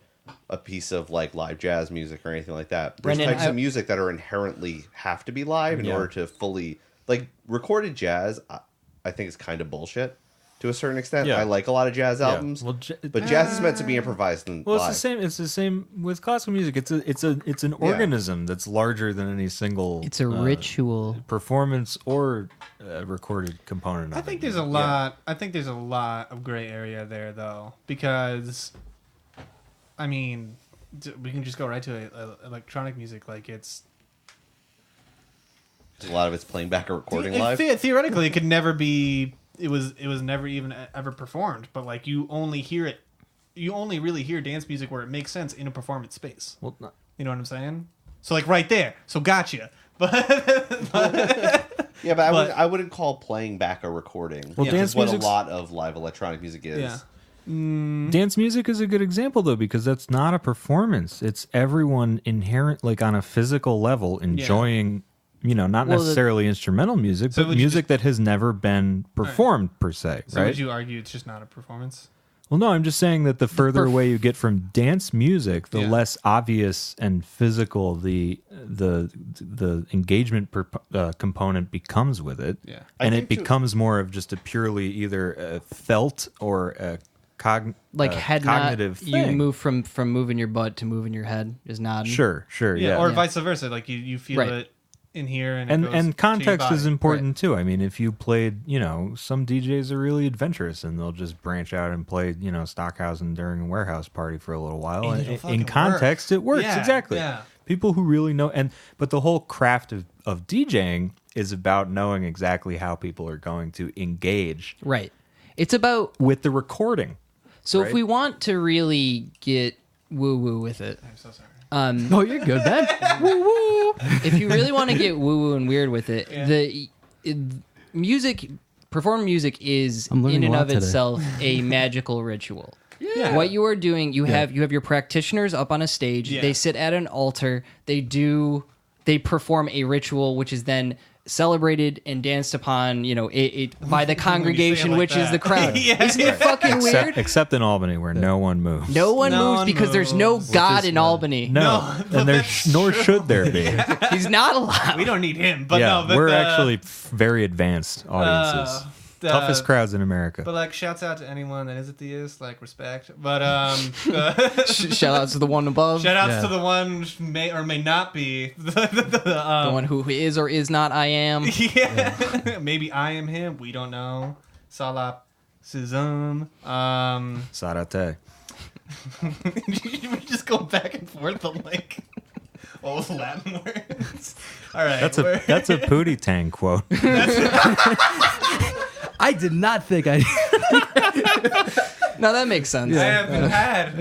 a piece of like live jazz music or anything like that. There's Brendan, types of music that are inherently have to be live in Yeah. order to fully like recorded jazz, I think is kind of bullshit to a certain extent. Yeah. I like a lot of jazz albums, Well, but jazz is meant to be improvised and Well, it's live. the same. It's the same with classical music. It's an organism that's larger than any single. It's a ritual. performance or recorded component. I think there's a lot. I think there's a lot of gray area there, though, because, I mean, we can just go right to electronic music. Like it's A lot of it's playing back a recording live. Theoretically, it could never be. It was never even ever performed. But like you only hear it. You only really hear dance music where it makes sense in a performance space. Well, You know what I'm saying? So like right there. So gotcha. But Yeah, but I wouldn't call playing back a recording. Well, Which dance is what a music's- lot of live electronic music is. yeah. dance music is a good example though, because that's not a performance. It's everyone inherent, like on a physical level, enjoying. Not Well, necessarily instrumental music, So but would you music that has never been performed per se. So right? would you argue it's just not a performance? Well, no, I'm just saying that the further away you get from dance music, the Yeah. less obvious and physical the engagement component becomes with it, Yeah. I and think it too- becomes more of just a purely either a felt or a Head cognitive nod, you thing. move from moving your butt to moving your head is nodding. Sure, yeah. Or Yeah. vice versa. Like you feel Right. it in here, and it goes to And your context is body. important too. I mean, if you played, some DJs are really adventurous and they'll just branch out and play, Stockhausen during a warehouse party for a little while. And And it'll in fucking context, work. it works Yeah, exactly. yeah. People who really know, but the whole craft of DJing is about knowing exactly how people are going to engage Right. It's about with the recording. so if Right. we want to really get woo woo with it. I'm so sorry. Oh, you're good, man. Woo woo. If you really want to get woo woo and weird with it, music, perform music is I'm learning in and a lot of today. itself a magical ritual. Yeah. What you are doing, you have your practitioners up on a stage. Yeah. They sit at an altar. They perform a ritual, which is then celebrated and danced upon, by the congregation, like which is that. the crowd. Yeah. Isn't it fucking weird? Except in Albany, where no one moves. No one No moves one because there's no moves. God in Albany. No, and there nor should there be. He's not allowed. We don't need him, but Yeah, no, but we're actually very advanced audiences. Toughest crowds in America. But like, shouts out to anyone that is a theist, like respect. But Shout out to the one above. shout outs Yeah. to the one who may or may not be The one who is or is not I am. yeah. Maybe I am him. We don't know. Salah Suzum. Sarate. We just go back and forth on like old Latin words. All right, That's a Pootie Tang quote. I did not think I. No, that makes sense. I have been had.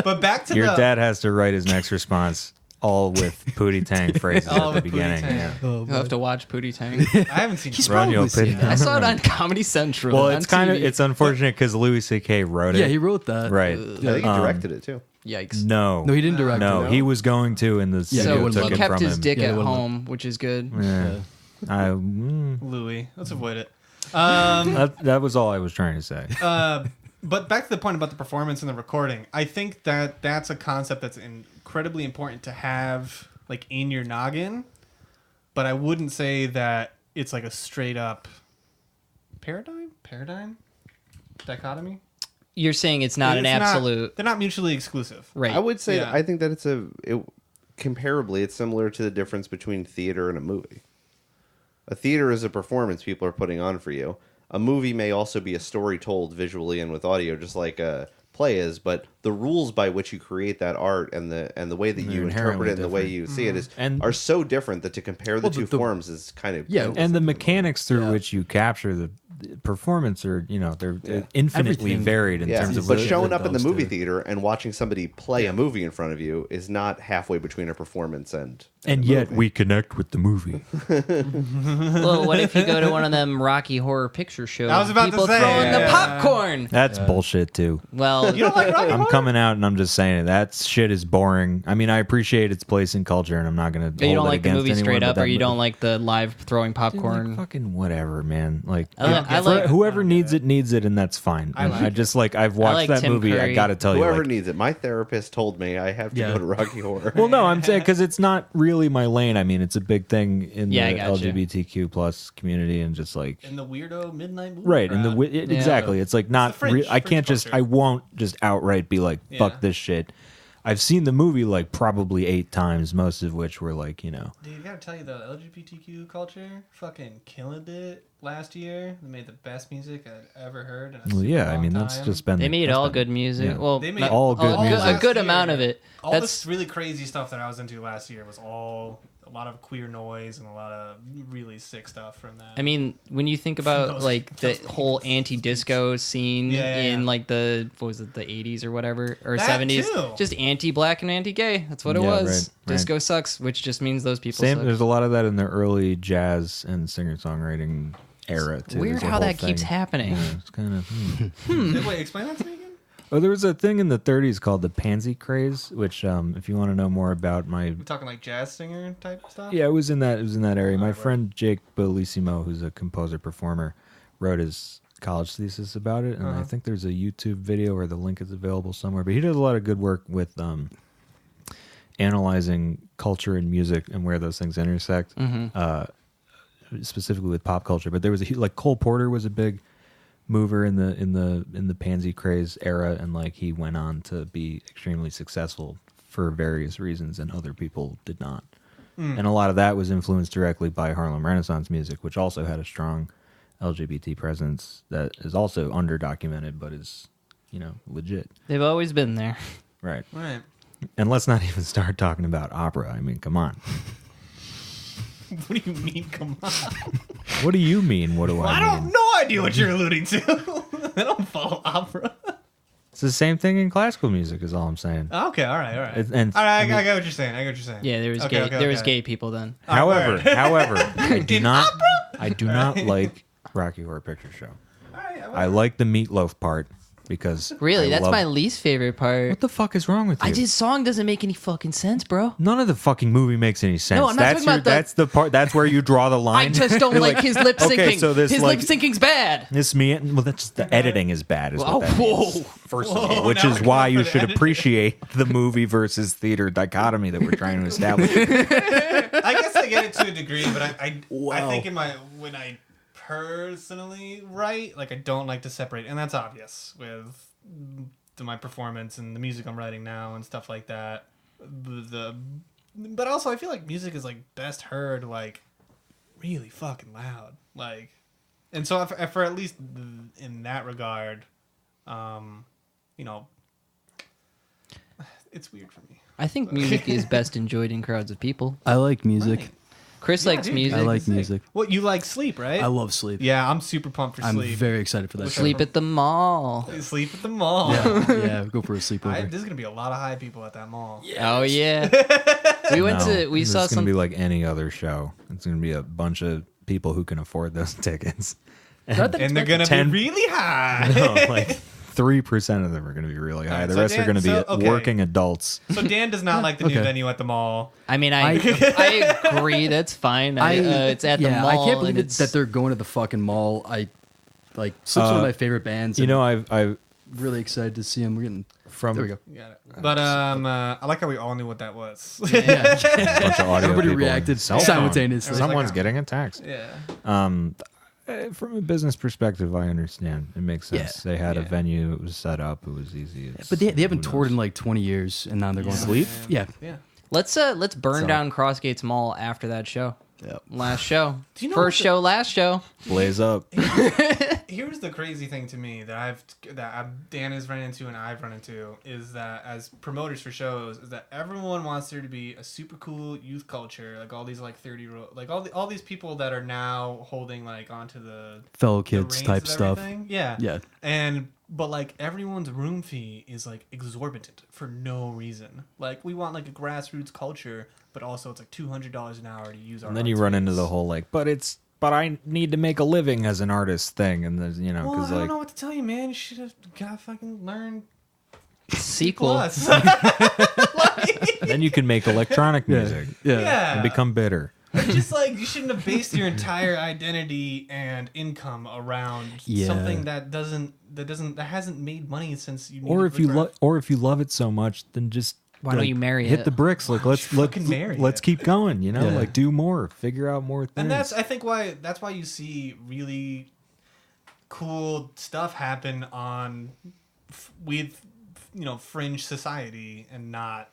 But back to Your the dad has to write his next response all with Pootie Tang phrases All at the with Pootie beginning. Tang. Yeah. You'll have to watch Pootie Tang. I haven't seen He's it. Run your probably seen pity. it. I saw it on Comedy Central. Well, on it's kind of TV. it's unfortunate because Louis C.K. wrote it. Yeah, he wrote that. right. I think he directed it too. Yikes. No, No, he didn't direct No, it. he was going to, and the Yeah, studio wouldn't So let he took it kept from his him. dick Yeah, at they wouldn't home, which is good. Yeah. Louis. Let's avoid it. That was all I was trying to say. But back to the point about the performance and the recording. I think that that's a concept that's incredibly important to have like in your noggin. But I wouldn't say that it's like a straight up paradigm dichotomy. You're saying it's not an It's absolute. they're not mutually exclusive. Right. I would say Yeah. I think that comparably it's similar to the difference between theater and a movie. A theater is a performance people are putting on for you. A movie may also be a story told visually and with audio, just like a play is. But the rules by which you create that art and the way that They're you interpret inherently it and the way different. you see it And- are so different that to compare the Well, two the- forms is kind of Yeah, And the mechanics through Yeah. which you capture the performance are, they're infinitely Everything. varied in terms of but what showing it up in the goes movie to. theater and watching somebody play a movie in front of you is not halfway between a performance and And a yet movie. we connect with the movie. Well, what if you go to one of them Rocky Horror Picture Shows? I was about to People say, throwing the yeah. popcorn. That's bullshit too. Well, You don't like Rocky I'm Horror? coming out and I'm just saying it. That shit is boring. I mean, I appreciate its place in culture, and I'm not gonna. you hold don't it like the against movie anyone, straight but up, that or you movie- don't like the live throwing Dude, like, popcorn. fucking whatever, man. Like I I like whoever needs it needs it, and that's fine. I like I it. just like I've watched like that Tim movie. I Curry. got to tell you, Whoever like, needs it. My therapist told me I have to Yeah. go to Rocky Horror. well, no, I'm saying because it's not really my lane. I mean, it's a big thing in Yeah, I the gotcha. LGBTQ plus community, and just like In the weirdo midnight movie right, and crowd. exactly. It's like not. Fringe- I can't fringe just. culture. I won't just outright be like, Yeah. "Fuck this shit." I've seen the movie like probably 8 times, most of which were like, Dude, I gotta tell you, the LGBTQ culture fucking killing it last year. They made the best music I'd ever heard. In a well, super yeah. I long mean, that's time. just been. They made that's all been- good music. yeah. Well, They made not- all good a music. good Last amount year, of it. All That's this really crazy stuff that I was into last year was all a lot of queer noise and a lot of really sick stuff from that. I mean, when you think about Those- like the those whole anti-disco scene Yeah, yeah, in yeah. like the what was it, the 80s or whatever, or That 70s, too. just anti-black and anti-gay. That's what it Yeah, was. right. Disco sucks, which just means those people Same. suck. There's a lot of that in the early jazz and singer-songwriting era too. Weird There's a how whole that keeps thing. happening. Yeah, it's kind of. Wait, explain that to me again. Oh, there was a thing in the 30s called the pansy craze, which, if you want to know more about my, We're talking like jazz singer type stuff. yeah, it was in that area. My Right. friend Jake Bellissimo, who's a composer performer, wrote his college thesis about it, and I think there's a YouTube video or the link is available somewhere. But he did a lot of good work with analyzing culture and music and where those things intersect, specifically with pop culture. But there was like Cole Porter was a big mover in the pansy craze era, and like he went on to be extremely successful for various reasons, and other people did not. And a lot of that was influenced directly by Harlem Renaissance music, which also had a strong LGBT presence that is also underdocumented, but is legit. They've always been there. Right. Right. And let's not even start talking about opera. I mean, come on. What do you mean? Come on. What do you mean? What do I I mean? don't no idea what you're alluding to. I don't follow opera. It's the same thing in classical music, is all I'm saying. Okay, all right. And All right, I got what you're saying. I got what you're saying. Yeah, there was Okay, gay. okay, There was okay. gay people then. however, I do In not like Rocky Horror Picture Show. All right, I like the meatloaf part because Really, I that's love- my least favorite part. What the fuck is wrong with you? This song doesn't make any fucking sense, bro. None of the fucking movie makes any sense. No, I'm not that's talking about the- That's the part. That's where you draw the I line. just don't like his lip syncing. Okay, so this, his like- lip syncing's bad. This well, that's the editing is bad. Is Oh, what that whoa. means, first of all, which now is we're why going you for the should editing. appreciate the movie versus theater dichotomy that we're trying to establish. I guess I get it to a degree, but I think when I personally write, like I don't like to separate, and that's obvious with my performance and the music I'm writing now and stuff like that. But also I feel like music is like best heard like really fucking loud, like, and so for at least in that regard, it's weird for me. I think music is best enjoyed in crowds of people. I like music. Right. Chris Yeah, likes dude, music. I like Sick. music. Well, you like sleep, right? I love sleep. Yeah, I'm super pumped for I'm sleep. very excited for that. Sleep at the mall. Sleep at the mall. Yeah, go for a sleepover. There's gonna be a lot of high people at that mall. Oh yeah. We went to. We it's saw gonna some. be like any other show. It's gonna be a bunch of people who can afford those tickets. And they're gonna 10 be really high. No, like 3% of them are going to be really high. Alright, The so rest are Dan- going to be so, okay. working adults. So Dan does not like the new Okay. venue at the mall. I mean, I agree. That's fine. It's at the mall. I can't believe and that they're going to the fucking mall. Slip's one of my favorite bands. You and know, I've really excited to see them. We're getting from there. We go. You got it. But I like how we all knew what that was. a bunch of audio Everybody people reacted and cell phone. simultaneously. Someone's Like, getting a text. yeah. From a business perspective, I understand. It makes sense. Yeah. They had a Yeah. venue. It was set up. It was easy. But they haven't who toured knows? in like 20 years, and now they're going Sleep? to Yeah. Yeah. let's burn So- down Crossgates Mall after that show. Yep. Last show. Do you know First what the- show, last show. Blaze up. Here's the crazy thing to me Dan has run into and I've run into is that as promoters for shows is that everyone wants there to be a super cool youth culture, like all these like 30-year-old, like all these people that are now holding like onto the Fellow the kids reins type of stuff. everything. Yeah. Yeah. But like everyone's room fee is like exorbitant for no reason. Like we want like a grassroots culture, but also it's like $200 an hour to use our. And then you art run into space. the whole like, but I need to make a living as an artist thing, and there's Well, because I don't like know what to tell you, man. You should have got fucking learned Sequel. plus. then you can make electronic music Yeah. yeah. and become bitter. It's just like you shouldn't have based your entire identity and income around Yeah. something that hasn't made money since you. Or if you love it so much, then just Why don't you marry hit it? the bricks? Like let's marry let's it? keep going. You know, Yeah. like do more, figure out more things. And that's why you see really cool stuff happen with fringe society and not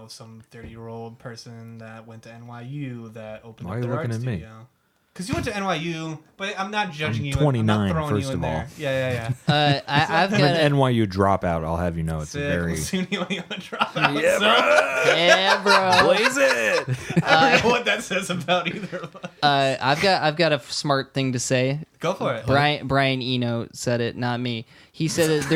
some 30-year-old person that went to NYU that opened Why up are you their looking art at me? studio. Because you went to NYU, but I'm not judging I'm you. 29, I'm not throwing first you in of all. there. Yeah. I've I'm got an NYU dropout. I'll have you know it's Sick. a very Soon you want to drop out. yeah, bro. blaze it. I don't know what that says about either of us. I've got a smart thing to say. Go for it. Brian Eno said it, not me. He said that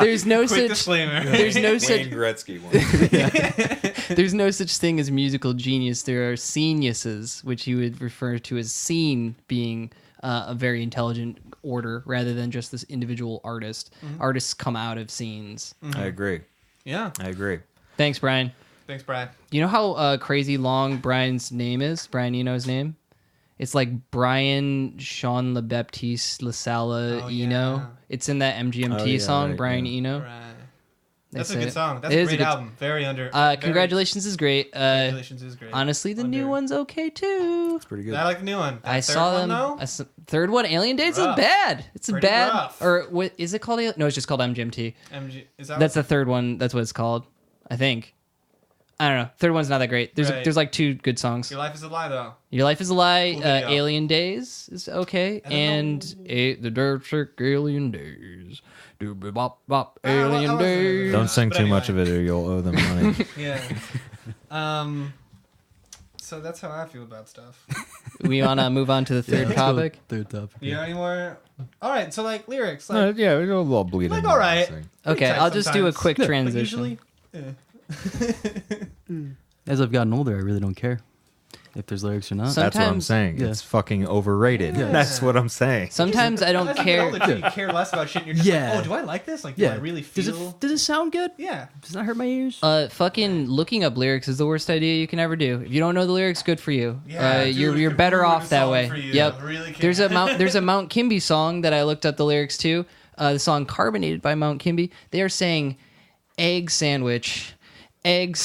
there's no Quick such disclaimer. there's no such Gretzky one. there's no such thing as musical genius. There are geniuses, which he would refer to as scene being a very intelligent order rather than just this individual artist. Artists come out of scenes. I agree. Yeah. I agree. Thanks, Brian. Thanks, Brad. You know how crazy long Brian's name is? Brian Eno's name? It's like Brian Sean Le Baptiste La Sala Oh, Eno. yeah. It's in that MGMT Oh, yeah, song, right, Brian yeah. Eno. Right. They That's a say good it. song. That's It a is great good- album. Very under. Congratulations is great. Congratulations is great. Honestly, the new Under- one's okay too. It's pretty good. I like the new one. That I third saw one, them. though? Third one, Alien Days, is Rough. bad. It's a Pretty bad. rough. Or what is it called? No, it's just called MGMT. Is that That's the third one. That's what it's called. I think. I don't know. Third one's not that great. There's Right. there's like two good songs. Your Life is a Lie, though. Your Life is a Lie. Cool video. Alien Days is okay, and the Dirt Trick Alien Days. Doobie bop bop I Alien wasn't- Days. Don't sing But too much of anyway. it, or you'll owe them money. Yeah. So that's how I feel about stuff. We want to move on to the third topic. Third topic. You know any more? All right. So like lyrics. No, Like, yeah, it'll bleed like into all the right. thing. Okay, tight I'll just do a sometimes. quick But transition. usually, As I've gotten older, I really don't care if there's lyrics or not. Some- That's what I'm Sometimes- saying. Yeah. It's fucking overrated. Yeah. That's what I'm saying. Sometimes I don't as you get older, care. too, you care less about shit. And you're just Yeah. like, oh, do I like this? Like, do yeah. I really does feel? it sound good? Yeah. Does that hurt my ears? Fucking looking up lyrics is the worst idea you can ever do. If you don't know the lyrics, good for you. Yeah, dude, you're it could better ruin off a that song way. for you. Yep. It really can. There's a Mount Kimby song that I looked up the lyrics to. The song "Carbonated" by Mount Kimby. They are saying egg sandwich, egg,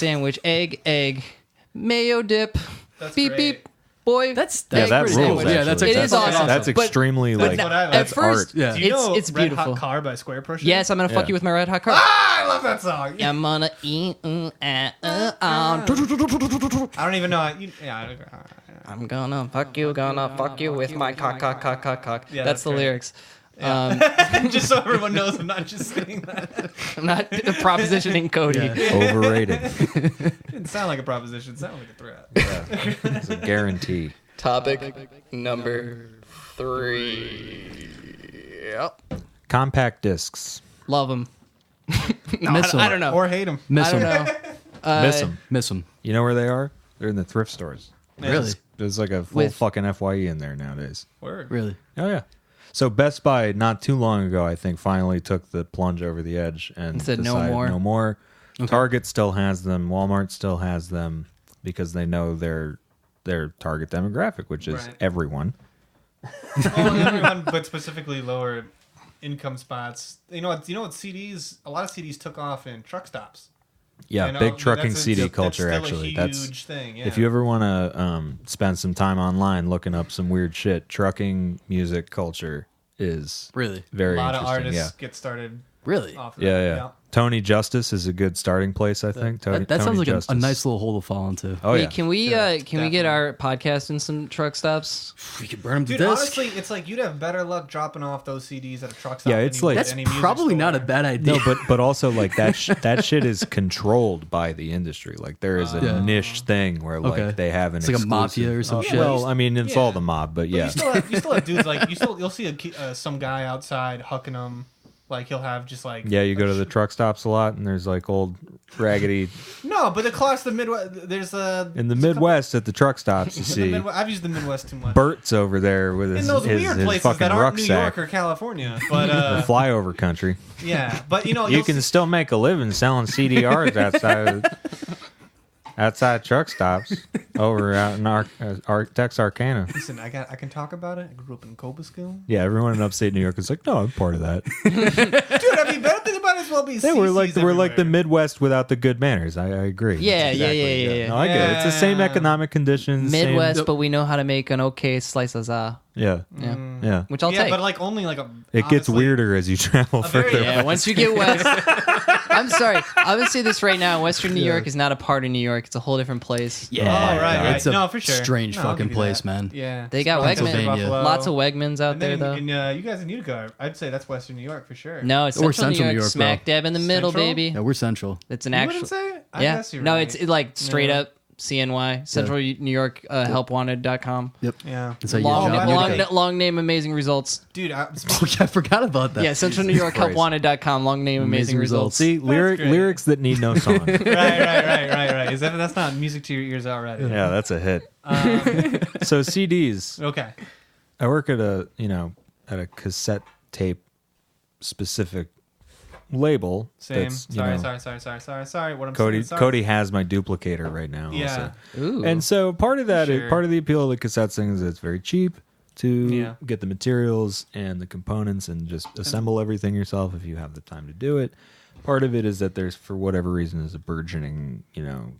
mayo dip, That's beep great. beep. Boy, That's Yeah, that pretty rules. cool. Yeah, that's actually. It is awesome. That's But- extremely That's like what I like. that's At first, art. Yeah. Do you know it's Red beautiful. Hot Car by Square Pusher? Yes, I'm gonna fuck Yeah. you with my red hot car. Ah, I love that song. I'm gonna eat. I don't even know. I'm gonna fuck you with my cock. Yeah, that's the great. lyrics. Just so everyone knows, I'm not just saying that. I'm not propositioning Cody. Overrated. It didn't sound like a proposition. It sounded like a threat. It's a guarantee. Topic number 3. Yep. Compact discs. Love them. No, Miss 'em. I don't know. Or hate him. Miss I don't them. know. Miss them. Miss them. You know where they are? They're in the thrift stores. Really? There's like a full With- fucking FYE in there nowadays. Word. Really? Oh yeah. So Best Buy not too long ago, I think, finally took the plunge over the edge and Said no decided more. no more. Okay. Target still has them. Walmart still has them because they know their target demographic, which is Right. everyone. Oh, everyone, but specifically lower income spots. You know what CDs? A lot of CDs took off in truck stops. Yeah, You know, big trucking that's CD that's culture. still Actually, a that's huge thing. Yeah. if you ever want to spend some time online looking up some weird shit, trucking music culture is Really? very a lot of interesting. artists get started Really? off of Yeah, that. yeah. Tony Justice is a good starting place, I think. Tony, That sounds Tony like a Justice. nice little hole to fall into. Oh Hey, yeah. can we Sure, can we get definitely. our podcast in some truck stops? We could burn them to Dude, disc. honestly, it's like you'd have better luck dropping off those CDs at a truck stop. Yeah, than it's you would like- at That's any music probably not a store. bad idea. No, but also like that shit is controlled by the industry. Like there is a Yeah. niche thing where like Okay. they have an It's like a exclusive- mafia or some shit. Well, I mean, it's Yeah. all the mob, but But yeah. you still have dudes like you'll see some guy outside hucking them. Like he'll have just like Yeah, you go to the truck stops a lot, and there's like old raggedy no, but across the Midwest, there's a in the Midwest at the truck stops. You see I've used the Midwest too much. Bert's over there with In his, those his, weird his places fucking that aren't New rucksack. York or California, but The flyover country. yeah, but you know You you'll can see- still make a living selling CDRs outside. outside truck stops over out in Texarkana. Listen, I can talk about it. I grew up in Cobusco. Yeah, everyone in upstate New York is like, no, I'm part of that. Dude, I mean, better thing about it as well be Yeah, we're like everywhere. the Midwest without the good manners. I agree. Yeah, That's yeah. No, I get it. It's the same Yeah. economic conditions. Midwest, same, but we know how to make an okay slice of za. yeah, Yeah. yeah. Which I'll yeah, take. but like only like a. It gets honestly, weirder as you travel a very- further. Yeah, once you get west. I'm sorry. I'm going to say this right now. Western New York is not a part of New York. It's a whole different place. Oh, right. It's a No, for sure. strange No, I'll fucking give you place, that. man. Yeah. They got Pennsylvania. Buffalo. Lots of Wegmans out And there, then though. you guys in Utica, I'd say that's Western New York for sure. No, it's Or Central New York, smack bro. dab in the middle, Central? baby. Yeah, we're central. It's an You actual. wouldn't say? I Yeah. guess you're No, right. it's like straight Yeah. up CNY, Central New York helpwanted.com. Yep. Yeah. That's how you Long, get a yeah. job. Okay. long name, amazing results. Dude, I forgot about that. Yeah, Central New York Christ. helpwanted.com. Long name, amazing Amazing results. results. See, great. lyrics that need no song. right. That's not music to your ears already. Yeah, that's a hit. So CDs. Okay. I work at a cassette tape specific label. Same. That's, you Sorry. know, Sorry. What I'm Cody saying. Sorry. Cody has my duplicator right now. Yeah. Ooh. And so part of that, Sure. part of the appeal of the cassette thing is it's very cheap to Yeah. get the materials and the components and just assemble everything yourself if you have the time to do it. Part of it is that there's, for whatever reason, is a burgeoning,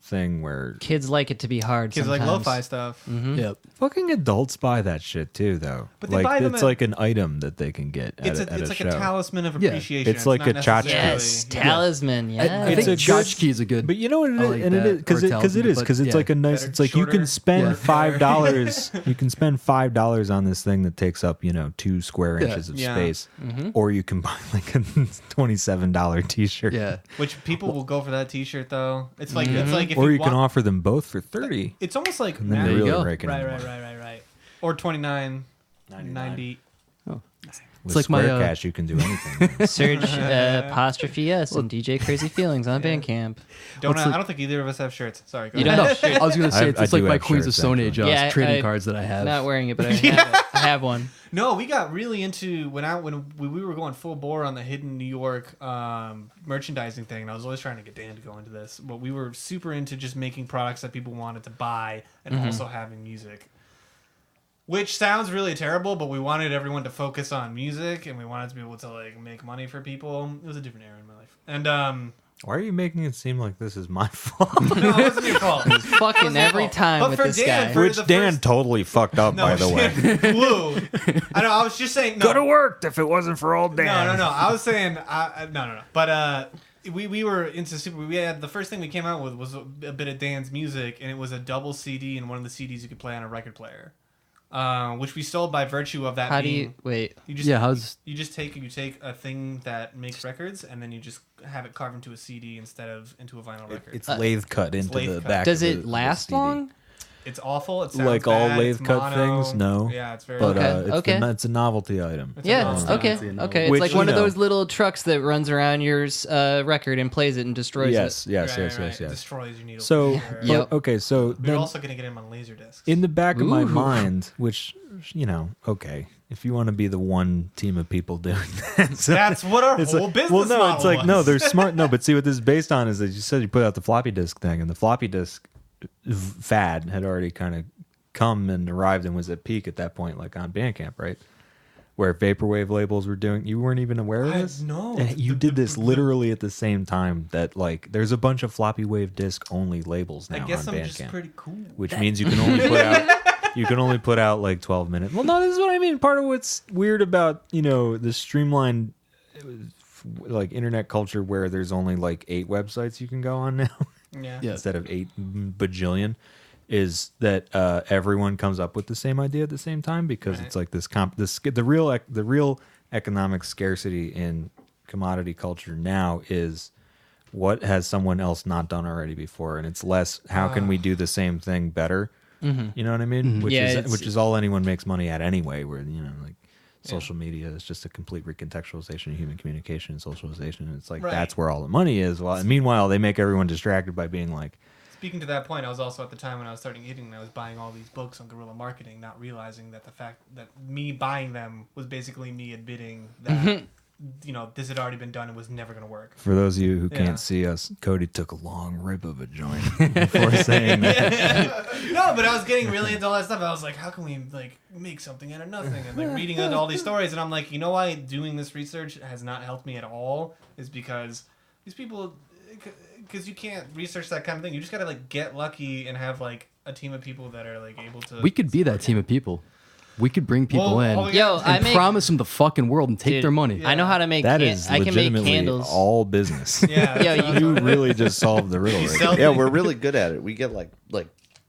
thing where Kids like it to be hard Kids like sometimes. lo-fi stuff. Yep. fucking adults buy that shit too, though. But they like buy them it's at- like an item that they can get It's at it's a like show. a talisman of Yeah. appreciation. It's like not a tchotchke. necessarily- Yes, Yeah. talisman. Yeah. I It's think a good- tchotchke is a good. But you know what it is, I like and it that, is because or it talisman, is but because it's yeah. like a nice. Better, It's like you shorter. can spend Yeah. $5. You can spend $5 on this thing that takes up 2 square Yeah. inches of Yeah. space, Mm-hmm. or you can buy like a $27 T-shirt. Yeah. Which people will go for that T-shirt though. It's like it's like if Or you can want, offer them both for 30. It's almost like And then There they're you really go. raking in right. more. Or 29.90. With like my, Square Cash, you can do anything. Search apostrophe S and DJ Crazy Feelings on Bandcamp. Don't What's I don't think either of us have shirts. Sorry. Go You ahead. don't No, have shirts. I was gonna say it's I like do my have Queens of shirts, Stone Age actually. Yeah, trading I- cards that I have. Not wearing it, but I have one. No, we got really into when we were going full bore on the hidden New York merchandising thing. And I was always trying to get Dan to go into this, but we were super into just making products that people wanted to buy and also having music. Which sounds really terrible, but we wanted everyone to focus on music and we wanted to be able to like make money for people. It was a different era in my life. And Why are you making it seem like this is my fault? no, it wasn't your fault. Fucking every time But with for this Dan, guy. for Which the Dan first- totally fucked up, by the way. Flew. I know. I was just saying. No, Could have worked if it wasn't for old Dan. No. I was saying. No. But we were into super. We had the first thing we came out with was a bit of Dan's music, and it was a double CD, and one of the CDs you could play on a record player, which we sold by virtue of that. How do being, you wait? You just Yeah, how's you take a thing that makes records, and then you just have it carved into a CD instead of into a vinyl record. It's lathe cut into lathe the cut. back. Does of it the last CD. long? It's awful. It sounds Like all bad, lathe it's cut mono. things? No. Yeah, it's very. But Okay, it's, okay. it's a novelty item. It's a Yeah. novelty. Okay. It's Okay. It's Which, like one you of know- those little trucks that runs around your record and plays it and destroys Yes, it. yes, Right, yes, right. yes, It yes. destroys your needle. So, for sure. Yep. okay, so We're then also gonna get him on laser discs. in the back of my Ooh. mind, which, okay, if you want to be the one team of people doing that. So That's what our it's whole like, business well, no, model it's like, was. no, they're smart. No, but see what this is based on is that you said you put out the floppy disk thing, and the floppy disk fad had already kind of come and arrived and was at peak at that point, like on Bandcamp, right? Where vaporwave labels were doing, you weren't even aware of this? No. And you did this literally at the same time that, like, there's a bunch of floppy wave disk only labels now I guess on I'm Bandcamp, just pretty cool. which means you can only put out like 12 minutes. Well, no, this is what I mean. Part of what's weird about the streamlined like internet culture where there's only like 8 websites you can go on now Yeah. Yeah. instead of 8 bajillion is that everyone comes up with the same idea at the same time because Right. it's like the real economic scarcity in commodity culture now is what has someone else not done already before, and it's less how can we do the same thing better. You know what I mean? Which Yeah, which is all anyone makes money at anyway. Where like social media is just a complete recontextualization of human communication and socialization. And it's like Right. that's where all the money is. Well, and meanwhile, they make everyone distracted by being like, Speaking to that point, I was also at the time when I was starting eating, I was buying all these books on guerrilla marketing, not realizing that the fact that me buying them was basically me admitting that this had already been done and was never going to work. For those of you who Yeah. can't see us, Cody took a long rip of a joint before saying that. No, but I was getting really into all that stuff. I was like, how can we like make something out of nothing? And like reading into all these stories, and I'm like, you know why doing this research has not helped me at all is because these people, because you can't research that kind of thing. You just gotta like get lucky and have like a team of people that are like able to. We could be that team of people. We could bring people in Yo, I and make- promise them the fucking world and take Dude, their money. I know how to make. That is I can make legitimately candles. all business. Yeah. Yo, You really just solved the riddle. You Right? sell Yeah, we're really good at it. We get like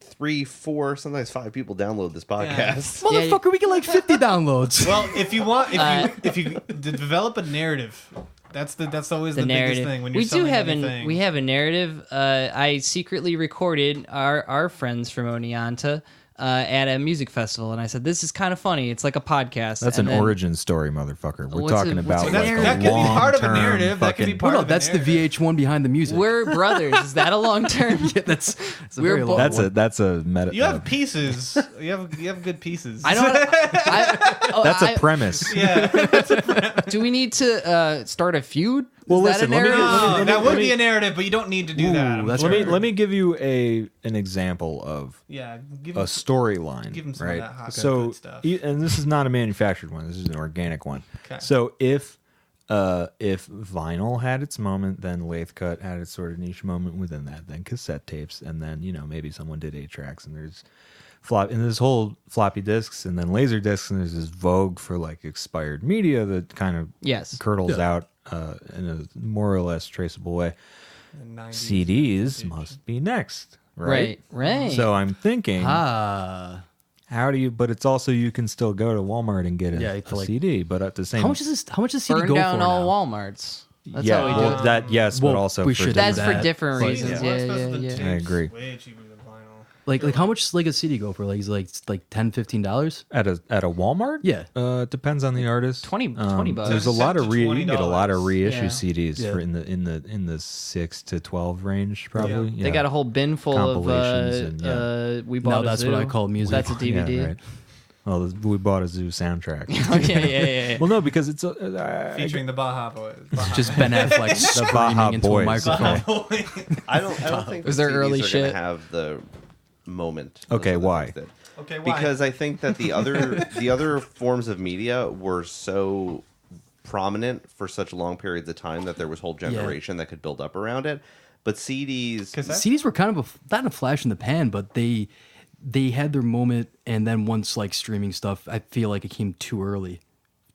3, 4, sometimes 5 people download this podcast. Motherfucker, we get like 50 downloads. Well, if you want, if you develop a narrative, that's always the biggest thing when you're we do selling have anything. we have a narrative. I secretly recorded our friends from Oneonta at a music festival, and I said, "This is kind of funny. It's like a podcast." That's And an then- origin story, motherfucker. We're What's talking a- about what's a like narrative? that a could be part of a long-term narrative. That could be fucking- part no, of a that's the narrative. VH1 behind the music. We're brothers. Is that a long term? yeah, that's a We're very long both- That's a meta. You have pieces. You have good pieces. I don't. That's a premise. Yeah. Do we need to start a feud? Well, Is that listen, a let me- narrative? No, let me- that let would me- be a narrative, but you don't need to do that. that's Let me right. let me give you an example of Yeah, give a him, storyline. give him some of right? that hot So, good stuff. and this is not a manufactured one. This is an organic one. Okay. So if vinyl had its moment, then lathe cut had its sort of niche moment within that. Then cassette tapes, and then maybe someone did 8 tracks, and there's and this whole floppy disks, and then laser discs, and there's this vogue for like expired media that kind of Yes. curdles out in a more or less traceable way. The 90s. CDs must be next, right? Right. So I'm thinking, Ah. how do you? But it's also you can still go to Walmart and get Yeah, a for like- CD, but at the same How much does CD Burn go down for all now? Walmarts. That's yeah, how we do well, it. that yes, Well, but also we for should do That's different- for different But- reasons. More Yeah, expensive yeah, than yeah. tapes, I agree. Way cheaper than vinyl. Like how much like a CD go for? Like is it like $10, $15? at a Walmart. Yeah. It depends on the artist. 20 bucks. There's a lot of $10 to you can get a lot of $20. reissue Yeah. CDs Yeah. for in the 6 to 12 range probably. They got a whole bin full of. Compilations and, We bought. No, that's what I call music. That's a DVD. Yeah, right. Well, we bought a Zoo soundtrack. Oh, yeah. Well, no, because it's Featuring the Baja Boys. Baja Just Ben Affleck Baja screaming into a Boys. microphone. Boys. I don't think Was the there CDs early are shit? gonna have the moment. Okay, Those are the why? things that- Okay, why? Because I think that the other forms of media were so prominent for such long periods of time that there was whole generation that could build up around it. But CDs, CDs were kind of not a flash in the pan, but they had their moment, and then once like streaming stuff, I feel like it came too early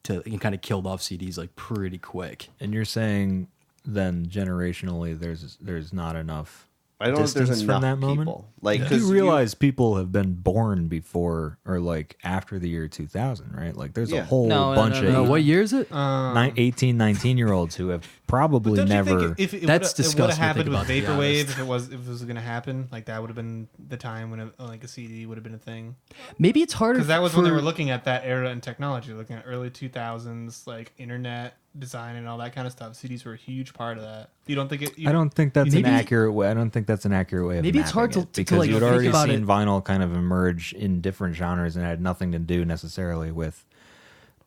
it kind of killed off CDs like pretty quick. And you're saying then generationally there's not enough I don't know if there's distance enough from that moment? people. Like, You 'cause realize people have been born before or like after the year 2000, right? Like there's a Yeah. whole No, no, bunch no, of no. What year is it? 18, 19-year-olds who have probably Don't you never. think if it That's would have disgusting to happened think with about, to be vaporwave, honest. if it was going to happen, like that would have been the time when a CD would have been a thing. Maybe it's harder Because that was when they for- were looking at that era in technology, looking at early 2000s, like internet design and all that kind of stuff. CDs were a huge part of that. You don't think it? I don't think that's Maybe- an accurate way. I don't think that's an accurate way of Maybe it's hard mapping to- it, to, because like, you'd think already about seen it. vinyl kind of emerge in different genres and had nothing to do necessarily with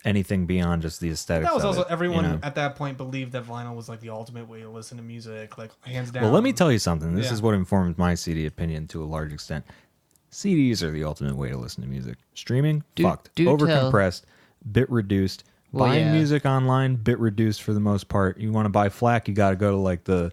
anything beyond just the aesthetics. That was of also it, everyone you know? at that point believed that vinyl was like the ultimate way to listen to music, like hands down. Well, let me tell you something. This Yeah. is what informed my CD opinion to a large extent. CDs are the ultimate way to listen to music. Streaming, fucked. do tell. Overcompressed, bit reduced. Well, Buying yeah. music online, bit reduced for the most part. You want to buy FLAC, you got to go to like the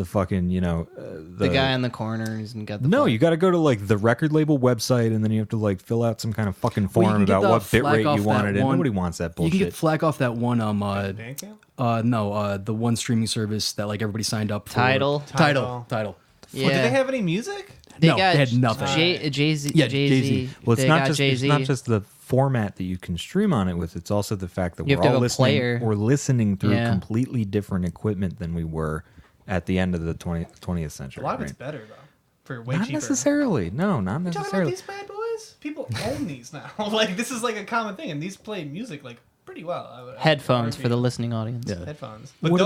fucking, The guy in the corner who's got the. No, flag. you got to go to like the record label website, and then you have to like fill out some kind of fucking Well, you form can get about the what bit FLAC rate off you that wanted. And one- nobody wants that You bullshit. can get flack off that one Bandcamp? the one streaming service that like everybody signed up for. Tidal. Title. Well, Yeah. did they have any music? No, they had nothing. Jay-Z. Yeah, Jay-Z. Jay-Z. Well, it's They not got just Jay-Z. it's not just the format that you can stream on it with. It's also the fact that You we're have to all have a listening. player. We're listening through Yeah. completely different equipment than we were at the end of the 20th century. A lot of right? it's better though, for way Not cheaper. necessarily. No, not You talking about necessarily. these bad boys? People own these now. Like this is like a common thing, and these play music like pretty well. I would Headphones for the argue. listening audience. Yeah. Headphones. But What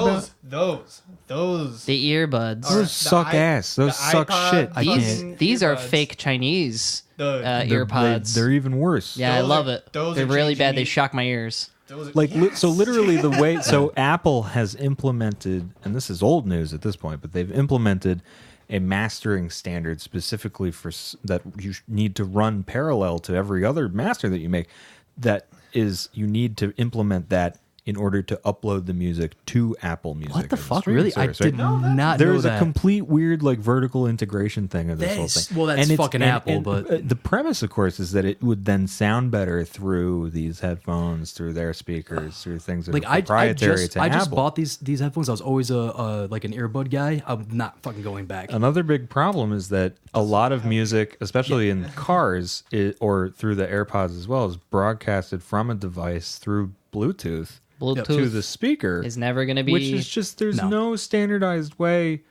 those. The earbuds. Are- Those suck ass. Those the suck iPod shit. I These can't- these are earbuds. fake Chinese Those- earpods. They're even worse. Yeah, I Those love are- it. those They're are really bad. changing They me. shock my ears. So literally the way, so Apple has implemented, and this is old news at this point, but they've implemented a mastering standard specifically for that you need to run parallel to every other master that you make. That is, you need to implement that in order to upload the music to Apple Music. What the as a fuck? streaming Really? service, I did not know There's that. a complete weird like vertical integration thing of this whole thing. Well, that's And it's- fucking Apple, and but the premise, of course, is that it would then sound better through these headphones, through their speakers, through things that like are proprietary to I Apple. just bought these headphones. I was always like an earbud guy. I'm not fucking going back. Another big problem is that a lot of music, especially in cars or through the AirPods as well, is broadcasted from a device through Bluetooth to the speaker. is never going to be. Which is just, there's No. no standardized way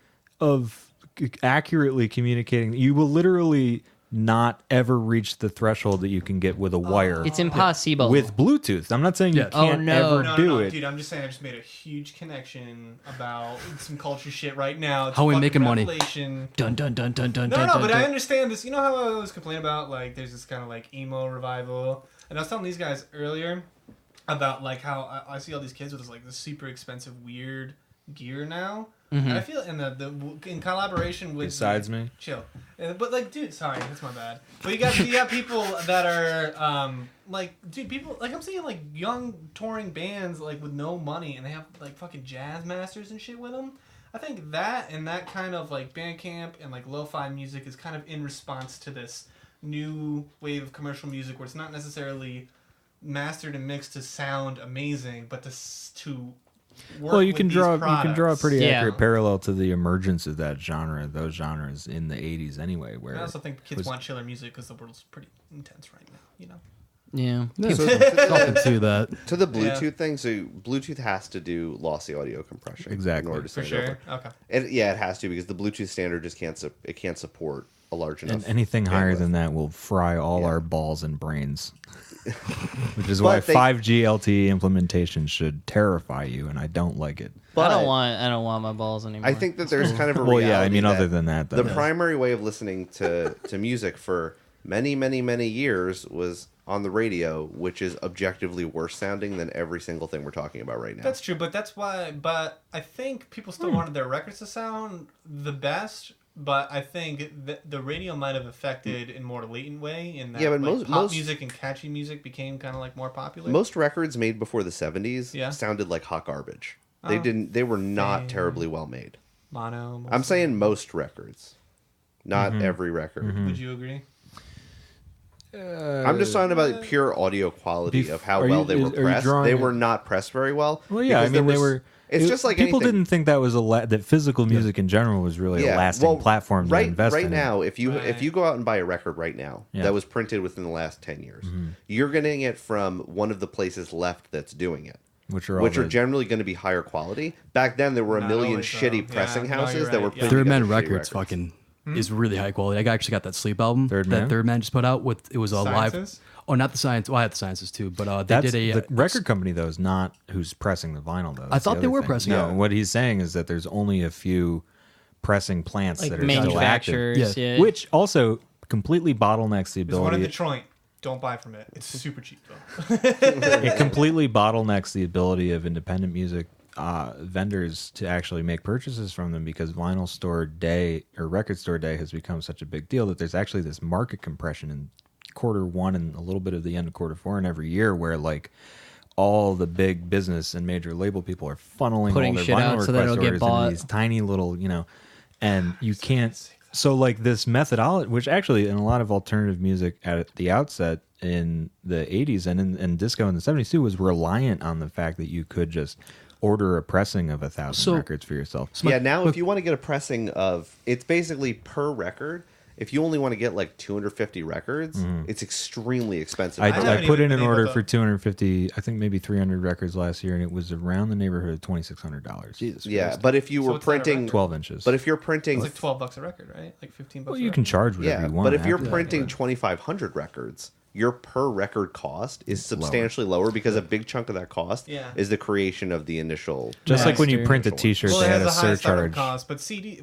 of accurately communicating. You will literally not ever reach the threshold that you can get with a wire It's impossible. with Bluetooth. I'm not saying you Yeah. can't no. ever do it. Dude, I'm just saying I just made a huge connection about some culture shit right now. It's How we fucking making money? revelation. Dun dun dun dun dun. No, dun, no, dun, but dun. I understand this. You know how I always complain about, like, there's this kind of, like, emo revival? And I was telling these guys earlier about, like, how I see all these kids with this, like, this super expensive, weird gear now. And I feel in collaboration with... Besides me? Chill. But, like, dude, sorry, that's my bad. But you got people that are, like, dude, people... Like, I'm seeing, like, young touring bands, like, with no money, and they have, like, fucking jazz masters and shit with them. I think that and that kind of, like, Bandcamp and, like, lo-fi music is kind of in response to this new wave of commercial music where it's not necessarily mastered and mixed to sound amazing, but to work Well, you with can these draw a products. pretty Yeah. accurate parallel to the emergence of that genre, those genres in the 80s anyway. Where I also think kids was- want chiller music because the world's pretty intense right now, you know? yeah. Yeah, something to that. To the Bluetooth thing, so Bluetooth has to do lossy audio compression Exactly. in order to For send sure. over. Okay. And yeah, it has to because the Bluetooth standard just can't support a large enough. and anything higher bandwidth. than that will fry all Yeah. our balls and brains. Which is why But they- 5G LTE implementation should terrify you, and I don't like it. But I don't want my balls anymore. I think that there's kind of a Well, reality. yeah, I mean, that other than that, though. the primary way of listening to music for many, many, many years was on the radio, which is objectively worse sounding than every single thing we're talking about right now. That's true, but that's why. But I think people still wanted their records to sound the best. But I think that the radio might have affected in more latent way. In that, Yeah, but like, pop most music and catchy music became kind of like more popular. Most records made before the 70s Yeah. sounded like hot garbage. Oh. They were not Damn. terribly well made. mono. I'm saying most records, not every record. Would you agree? I'm just talking about pure audio quality of how are well you- they were are you pressed. drawing They it- were not pressed very well. Well, yeah, I because mean, there they was- were. It's just like people anything. didn't think that was that physical music in general was really a lasting platform to right, invest right in. now, if you Right. go out and buy a record right now Yeah. that was printed within the last 10 years, you're getting it from one of the places left that's doing it. which are Generally going to be higher quality. Back then, there were a Not million always, though. shitty Yeah, pressing no, houses you're that were right, yeah. putting Third together Man shitty Records records. fucking is really high quality. I actually got that Sleep album Third that Man? Third Man just put out with. It was a live. Sciences? Oh, not the Science. Well, I had the Sciences too, but they That's did a the record company though is not who's pressing the vinyl though. That's thought the they other were thing. pressing No, it. what he's saying is that there's only a few pressing plants like that are still active, manufacturers. Yeah. Yeah. which also completely bottlenecks the There's one in ability. Detroit. Don't buy from it. It's super cheap though. It completely bottlenecks the ability of independent music vendors to actually make purchases from them because vinyl store day or record store day has become such a big deal that there's actually this market compression in Q1 and a little bit of the end of Q4 and every year where like all the big business and major label people are funneling Putting all their shit vinyl out so that request it'll get orders bought. into these tiny little, and you can't. So like this methodology, which actually in a lot of alternative music at the outset in the 80s and in disco in the 70s too was reliant on the fact that you could just order a pressing of 1,000 records for yourself. Yeah, now if you want to get a pressing of, it's basically per record. If you only want to get like 250 records, it's extremely expensive. haven't I put even in an been order able to- for 250, I think maybe 300 records last year, and it was around the neighborhood of $2,600. Jesus yeah, Christ. but if you So were what's that, a printing, record? 12 inches. but if you're printing, It's like $12 a record, right? Like $15. well, a you record. can charge whatever yeah, you want. but if you're after that, printing but- 2,500 records, your per record cost is substantially lower because a big chunk of that cost is the creation of the initial. Just like when you Master. print a T-shirt, Well, they it had has a a high startup surcharge. cost,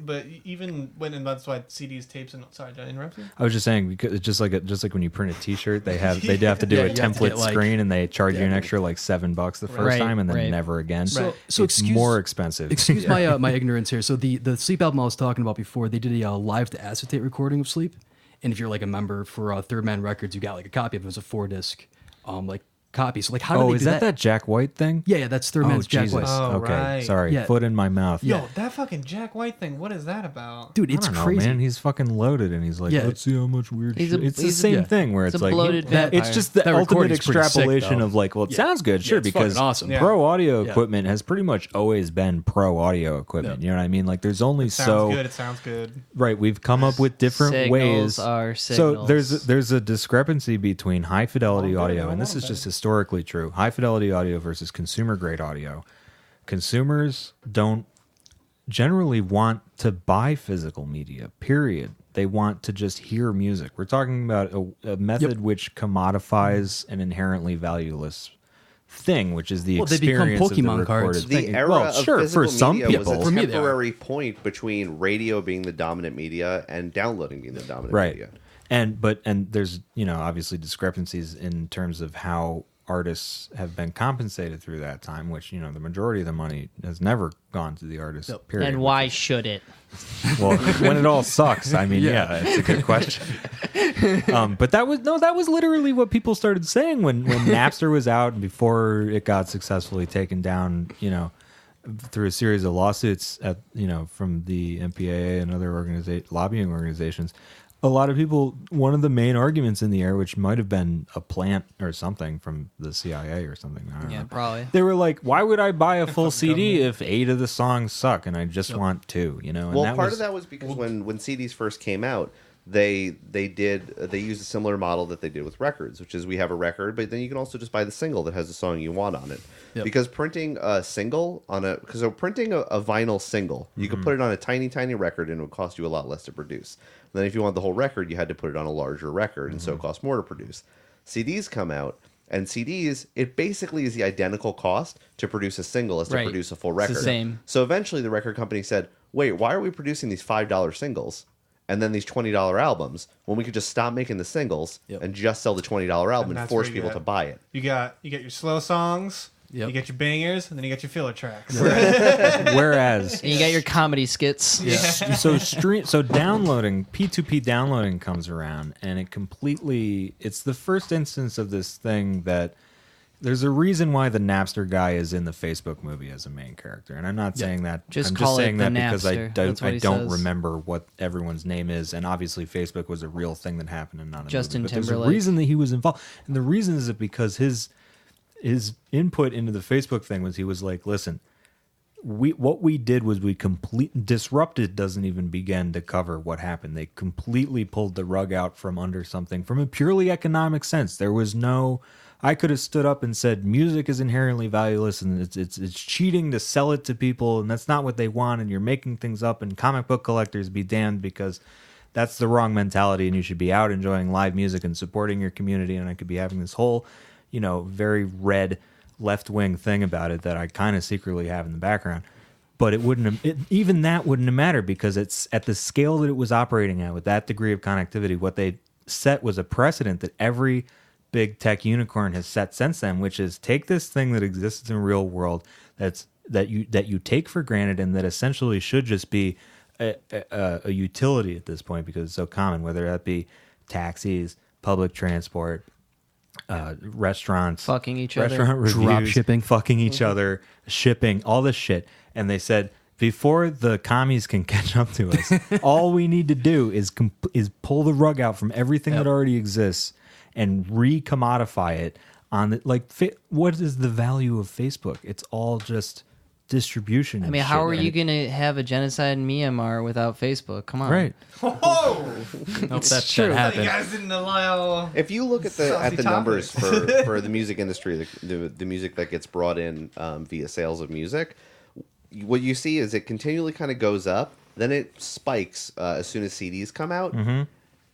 but even when, and that's why CDs, tapes, and sorry, did I interrupt you? I was just saying because it's just like when you print a T-shirt, they have to do a you have to template get, like- screen, and they charge you an extra like $7 the first Right, time, and then right. never again. So it's excuse- more expensive. Excuse my my ignorance here. So the Sleep album I was talking about before, they did a live to acetate recording of Sleep, and if you're like a member for Third Man Records, you got like a copy of it. It was a 4-disc like copy. So like how do they is do that Jack White thing? Yeah, that's Third Man's Jack Jesus. White. Oh, Okay, right. sorry. Yeah. Foot in my mouth. Yo, that fucking Jack White thing. What is that about? Dude, I it's don't know, crazy. man. He's fucking loaded, and he's like, Yeah. let's see how much weird He's shit. a- It's the he's a- same yeah. thing where It's it's a like bloated that- vampire. it's just the That ultimate recording's pretty sick, extrapolation though. of like, well, it Yeah. sounds good, Yeah, sure, it's because fucking awesome. Yeah. pro audio Yeah. equipment has pretty much always been pro audio equipment. Yeah. You know what I mean? Like, there's only Sounds good. It sounds good. right. We've come up with different Signals ways. are So signals. there's a discrepancy between high fidelity Oh, good. audio, and this is just historically true. High fidelity audio versus consumer grade audio. Consumers don't generally want to buy physical media, period. They want to just hear music. We're talking about a method which commodifies an inherently valueless thing, which is the Well, they become experience of the Pokemon cards. recorded The thing. era Well, of sure, physical for some media people. was For a me, they are. temporary point between radio being the dominant media and downloading being the dominant Right. media. And there's, obviously discrepancies in terms of how artists have been compensated through that time, which, the majority of the money has never gone to the artist, period. And why should it? Well, when it all sucks, I mean, Yeah. it's a good question. But that was literally what people started saying when Napster was out and before it got successfully taken down, through a series of lawsuits from the MPAA and other lobbying organizations. A lot of people, one of the main arguments in the air, which might have been a plant or something from the CIA or something. I don't Yeah, know. probably. They were like, why would I buy a full CD if 8 of the songs suck and I just want 2, And Well, part of that was because when CDs first came out, they used a similar model that they did with records, which is we have a record, but then you can also just buy the single that has the song you want on it. Yep. Because printing a single printing a vinyl single, you could put it on a tiny, tiny record and it would cost you a lot less to produce. And then if you want the whole record, you had to put it on a larger record, and so it cost more to produce. CDs come out, and CDs, it basically is the identical cost to produce a single as to Right. produce a full It's record. the same. So eventually the record company said, wait, why are we producing these $5 singles and then these $20 albums when we could just stop making the singles and just sell the $20 album and that's force where you people get- to buy it? You get your slow songs. Yep. You get your bangers, and then you get your filler tracks. whereas And you got your comedy skits. so downloading P2P downloading comes around, and it's the first instance of this thing that there's a reason why the Napster guy is in the Facebook movie as a main character, and I'm not saying that. Just I'm call just it saying the that because Napster. That's what I he don't says. remember what everyone's name is, and obviously Facebook was a real thing that happened and not a Justin movie. But there's a Timberlake. reason that he was involved, and the reason is that because his input into the Facebook thing was he was like, listen. What we did was we disrupted doesn't even begin to cover what happened. They completely pulled the rug out from under something from a purely economic sense. There was no, I could have stood up and said music is inherently valueless and it's cheating to sell it to people and that's not what they want and you're making things up and comic book collectors be damned because that's the wrong mentality and you should be out enjoying live music and supporting your community and I could be having this whole, very red left-wing thing about it that I kind of secretly have in the background. But it wouldn't have, even that wouldn't have mattered because it's at the scale that it was operating at with that degree of connectivity, what they set was a precedent that every big tech unicorn has set since then, which is take this thing that exists in the real world that you take for granted and that essentially should just be a utility at this point because it's so common, whether that be taxis, public transport, restaurants, Fucking each other. restaurant reviews, Drop shipping. fucking each other, shipping, all this shit. And they said, before the commies can catch up to us, all we need to do is pull the rug out from everything that already exists and re-commodify it on the, what is the value of Facebook? It's all just distribution. I and mean, how shit. are And you it- going to have a genocide in Myanmar without Facebook? Come on. Right. Oh, Hope that true. that you happened. guys didn't allow. If you look at the Saucy numbers topics. for the music industry, the music that gets brought in via sales of music, what you see is it continually kind of goes up, then it spikes as soon as CDs come out. Mm-hmm.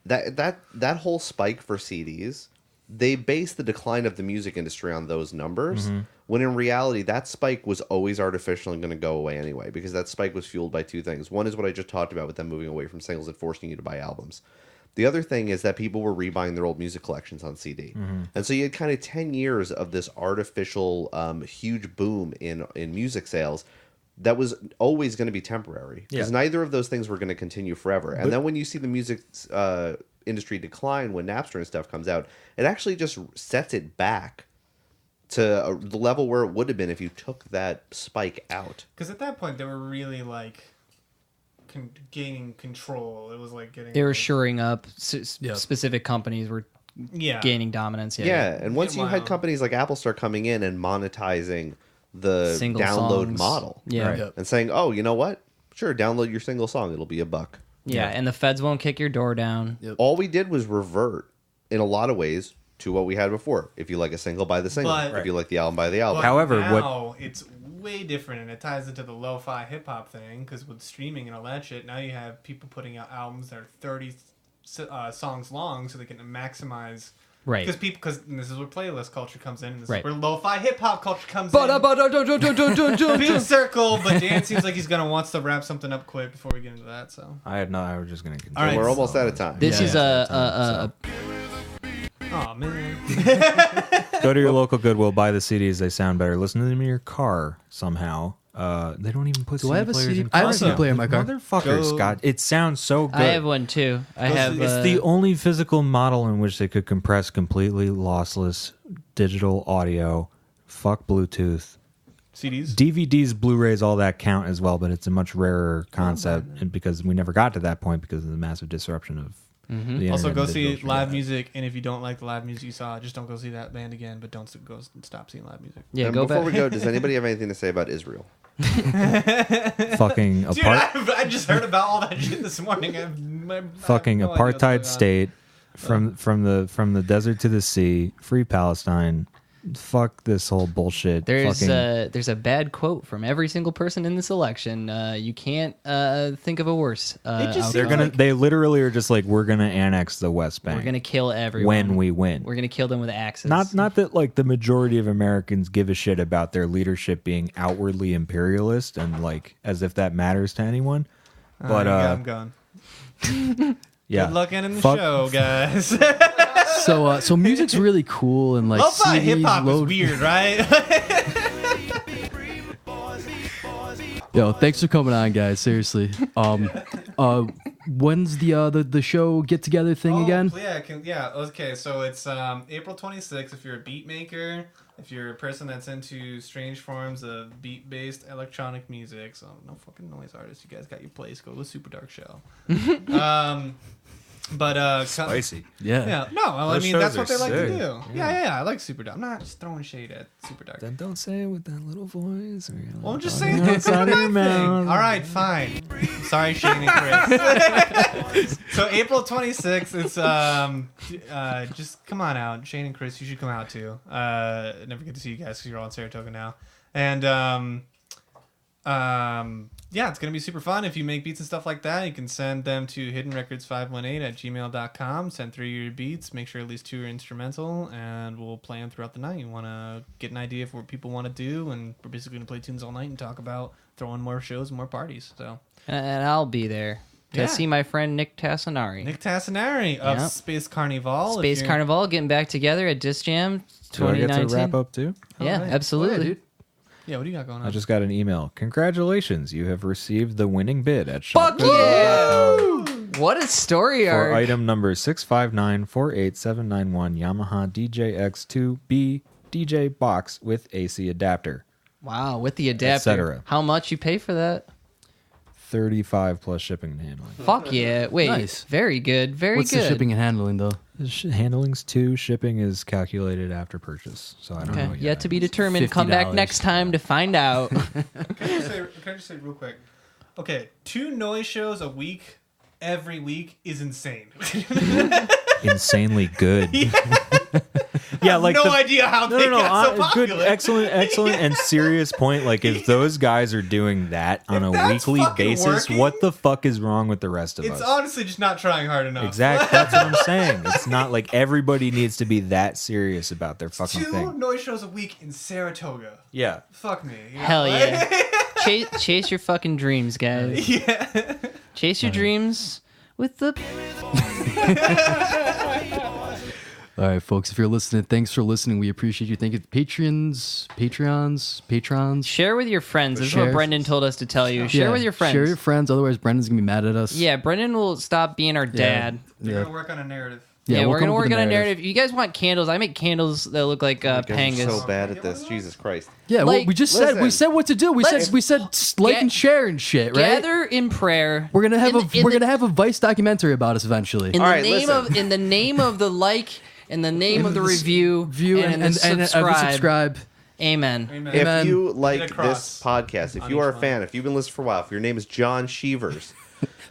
That whole spike for CDs they base the decline of the music industry on those numbers, when in reality that spike was always artificial and going to go away anyway, because that spike was fueled by two things. One is what I just talked about with them moving away from singles and forcing you to buy albums. The other thing is that people were rebuying their old music collections on CD. And so you had kind of 10 years of this artificial huge boom in music sales that was always going to be temporary, because neither of those things were going to continue forever. And then when you see the music industry decline when Napster and stuff comes out, it actually just sets it back to the level where it would have been if you took that spike out. Because at that point, they were really like gaining control. It was like getting. They were shoring up. Specific companies were gaining dominance. And once you had companies like Apple start coming in and monetizing the Single download songs. model, Yeah. and saying, "Oh, you know what? Sure, download your single song. It'll be $1." Yeah, and the feds won't kick your door down. All we did was revert, in a lot of ways, to what we had before. If you like a single, buy the single. If you like the album, buy the album. But However, now it's way different, and it ties into the lo-fi hip-hop thing, because with streaming and all that shit, now you have people putting out albums that are 30 songs long so they can maximize... Right. Because this is where playlist culture comes in, and this Right. is where lo-fi hip-hop culture comes in. Big circle, but Dan seems like he's going to wants to wrap something up quick before we get into that, so... I was just going to continue. All right. We're almost out of time. This is Oh, man. Go to your local Goodwill, buy the CDs. They sound better. Listen to them in your car somehow. They don't even put Do CD I have a players CD? in I have a cars CD now. player in my car. Motherfucker, Scott. It sounds so good. I have one too. I have. It's the only physical model in which they could compress completely lossless digital audio. Fuck Bluetooth. CDs? DVDs, Blu-rays, all that count as well, but it's a much rarer concept, and because we never got to that point because of the massive disruption of the internet. Also, go and see digital live shit. music, and if you don't like the live music you saw, just don't go see that band again, but don't go stop seeing live music. Yeah, And go before back. we go, does anybody have anything to say about Israel? Fucking Dude, apart. I just heard about all that shit this morning. Fucking no idea what's going apartheid on. state from the desert to the sea, free Palestine. Fuck this whole bullshit. There's a bad quote from every single person in this election. You can't think of a worse. just they're seems gonna. like- They literally are just like, we're gonna annex the West Bank. We're gonna kill everyone when we win. We're gonna kill them with axes. Not that like the majority of Americans give a shit about their leadership being outwardly imperialist and like as if that matters to anyone. But I'm gone. yeah. Good luck ending the Fuck- show, guys. So music's really cool and like Lo-fi CDs, hip-hop is load- weird, right? Yo, thanks for coming on, guys. Seriously. When's the show get together thing again? Okay. So it's April 26th. If you're a beat maker, if you're a person that's into strange forms of beat-based electronic music, so no fucking noise artists, you guys got your place. Go to Super Dark Show. Spicy. Yeah. No, well, I Those mean shows that's what are they like to sick. do. Yeah, I like Super Dark. I'm not just throwing shade at Super Dark. Then don't say it with that little voice. Or Well, I'm just saying that's outside not of my your thing. mouth. All right, fine. Sorry, Shane and Chris. So April 26th, it's just come on out. Shane and Chris, you should come out too. Never get to see you guys because you're all in Saratoga now. And yeah, it's gonna be super fun. If you make beats and stuff like that, you can send them to hiddenrecords518@gmail.com. Send 3 of your beats. Make sure at least 2 are instrumental, and we'll play them throughout the night. You want to get an idea of what people want to do, and we're basically gonna play tunes all night and talk about throwing more shows and more parties. So and I'll be there to Yeah. see my friend Nick Tassinari. Nick Tassinari of Yep. Space Carnival. Space Carnival getting back together at Disc Jam Do I get 2019. to wrap up too? Yeah, Alright. absolutely. dude. Yeah, what do you got going on? I just got an email. Congratulations, you have received the winning bid at Fuck shopgoodwill.com yeah! What a story for arc. item number 659-48791 Yamaha DJX2B DJ box with AC adapter. Wow, with the adapter. cetera. How much you pay for that? 35 plus shipping and handling. Fuck yeah. Wait, Nice. very good. Very What's good. the shipping and handling though? Handling's 2, shipping is calculated after purchase. So I don't Okay, know yet to be determined. Come back $50. next time to find out. Can I just say real quick? Okay, 2 noise shows a week, every week is insane. Insanely good. Yeah, like no the- idea how they got so good, popular. excellent, and serious point. Like, if those guys are doing that on a that's weekly fucking basis, working, what the fuck is wrong with the rest of It's us? honestly just not trying hard enough. Exactly. That's what I'm saying. It's not like everybody needs to be that serious about their fucking 2 thing. noise shows a week in Saratoga. Yeah. Fuck me. You know? Hell yeah. Chase your fucking dreams, guys. Yeah. Chase your dreams with the. All right, folks, if you're listening, thanks for listening. We appreciate you. Thank you, patrons. Share with your friends. This is Share. what Brendan told us to tell you. Share Yeah, with your friends. Share your friends. Otherwise, Brendan's going to be mad at us. Yeah, Brendan will stop being our dad. We're Yeah. gonna work on a narrative. Yeah, we'll we're gonna come up work with on a narrative. You guys want candles? I make candles that look like You guys are pangas. so bad at this. Jesus Christ. Yeah, well, Like, we just said what to do. We let's- said like Get- and share and shit, right? Gather in prayer. We're gonna have In we're gonna have a Vice documentary about us eventually. in All the right, name listen. of in the name of the like, in the name of the review, and the subscribe. Amen. Amen. If Amen. you Get like a this cross podcast, if on you each are a one. fan, if you've been listening for a while, if your name is John Sheevers,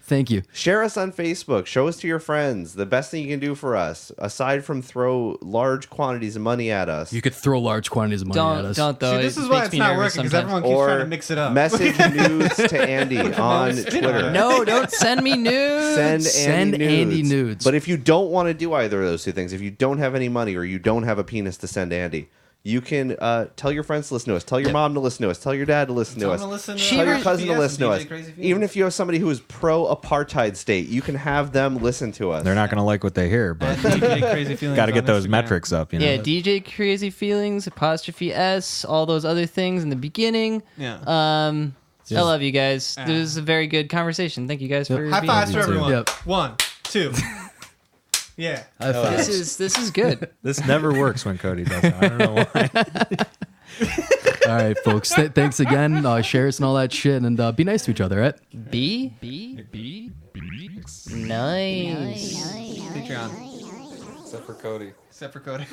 Thank you. share us on Facebook. Show us to your friends. The best thing you can do for us, aside from throw large quantities of money at us, You could throw large quantities of money at us. Don't though. See, this It is why makes it's me not nervous working because sometimes. everyone keeps trying to or mix it up. message nudes to Andy on spin on Twitter. it. No, don't send me news. Send Andy nudes. But if you don't want to do either of those two things, if you don't have any money or you don't have a penis to send Andy, you can tell your friends to listen to us. Tell your mom to listen to us. Tell your dad to listen to Tell us. them to listen to Tell your us. cousin to BS listen to and us. DJ Crazy Feelings. Even if you have somebody who is pro-apartheid state, you can have them listen to us. They're not going to like what they hear, but DJ Crazy Feelings got to get on those Instagram. metrics up. You know? Yeah, DJ Crazy Feelings, apostrophe S, all those other things in the beginning. Yeah. I love you guys. This was a very good conversation. Thank you guys for High being fives here. for too. everyone. Yep. 1, 2. Yeah. High five. This is good. This never works when Cody does it. I don't know why. All right, folks. Thanks again. Share us and all that shit, and be nice to each other, right? B. Nice. Patreon. Except for Cody. Except for Cody.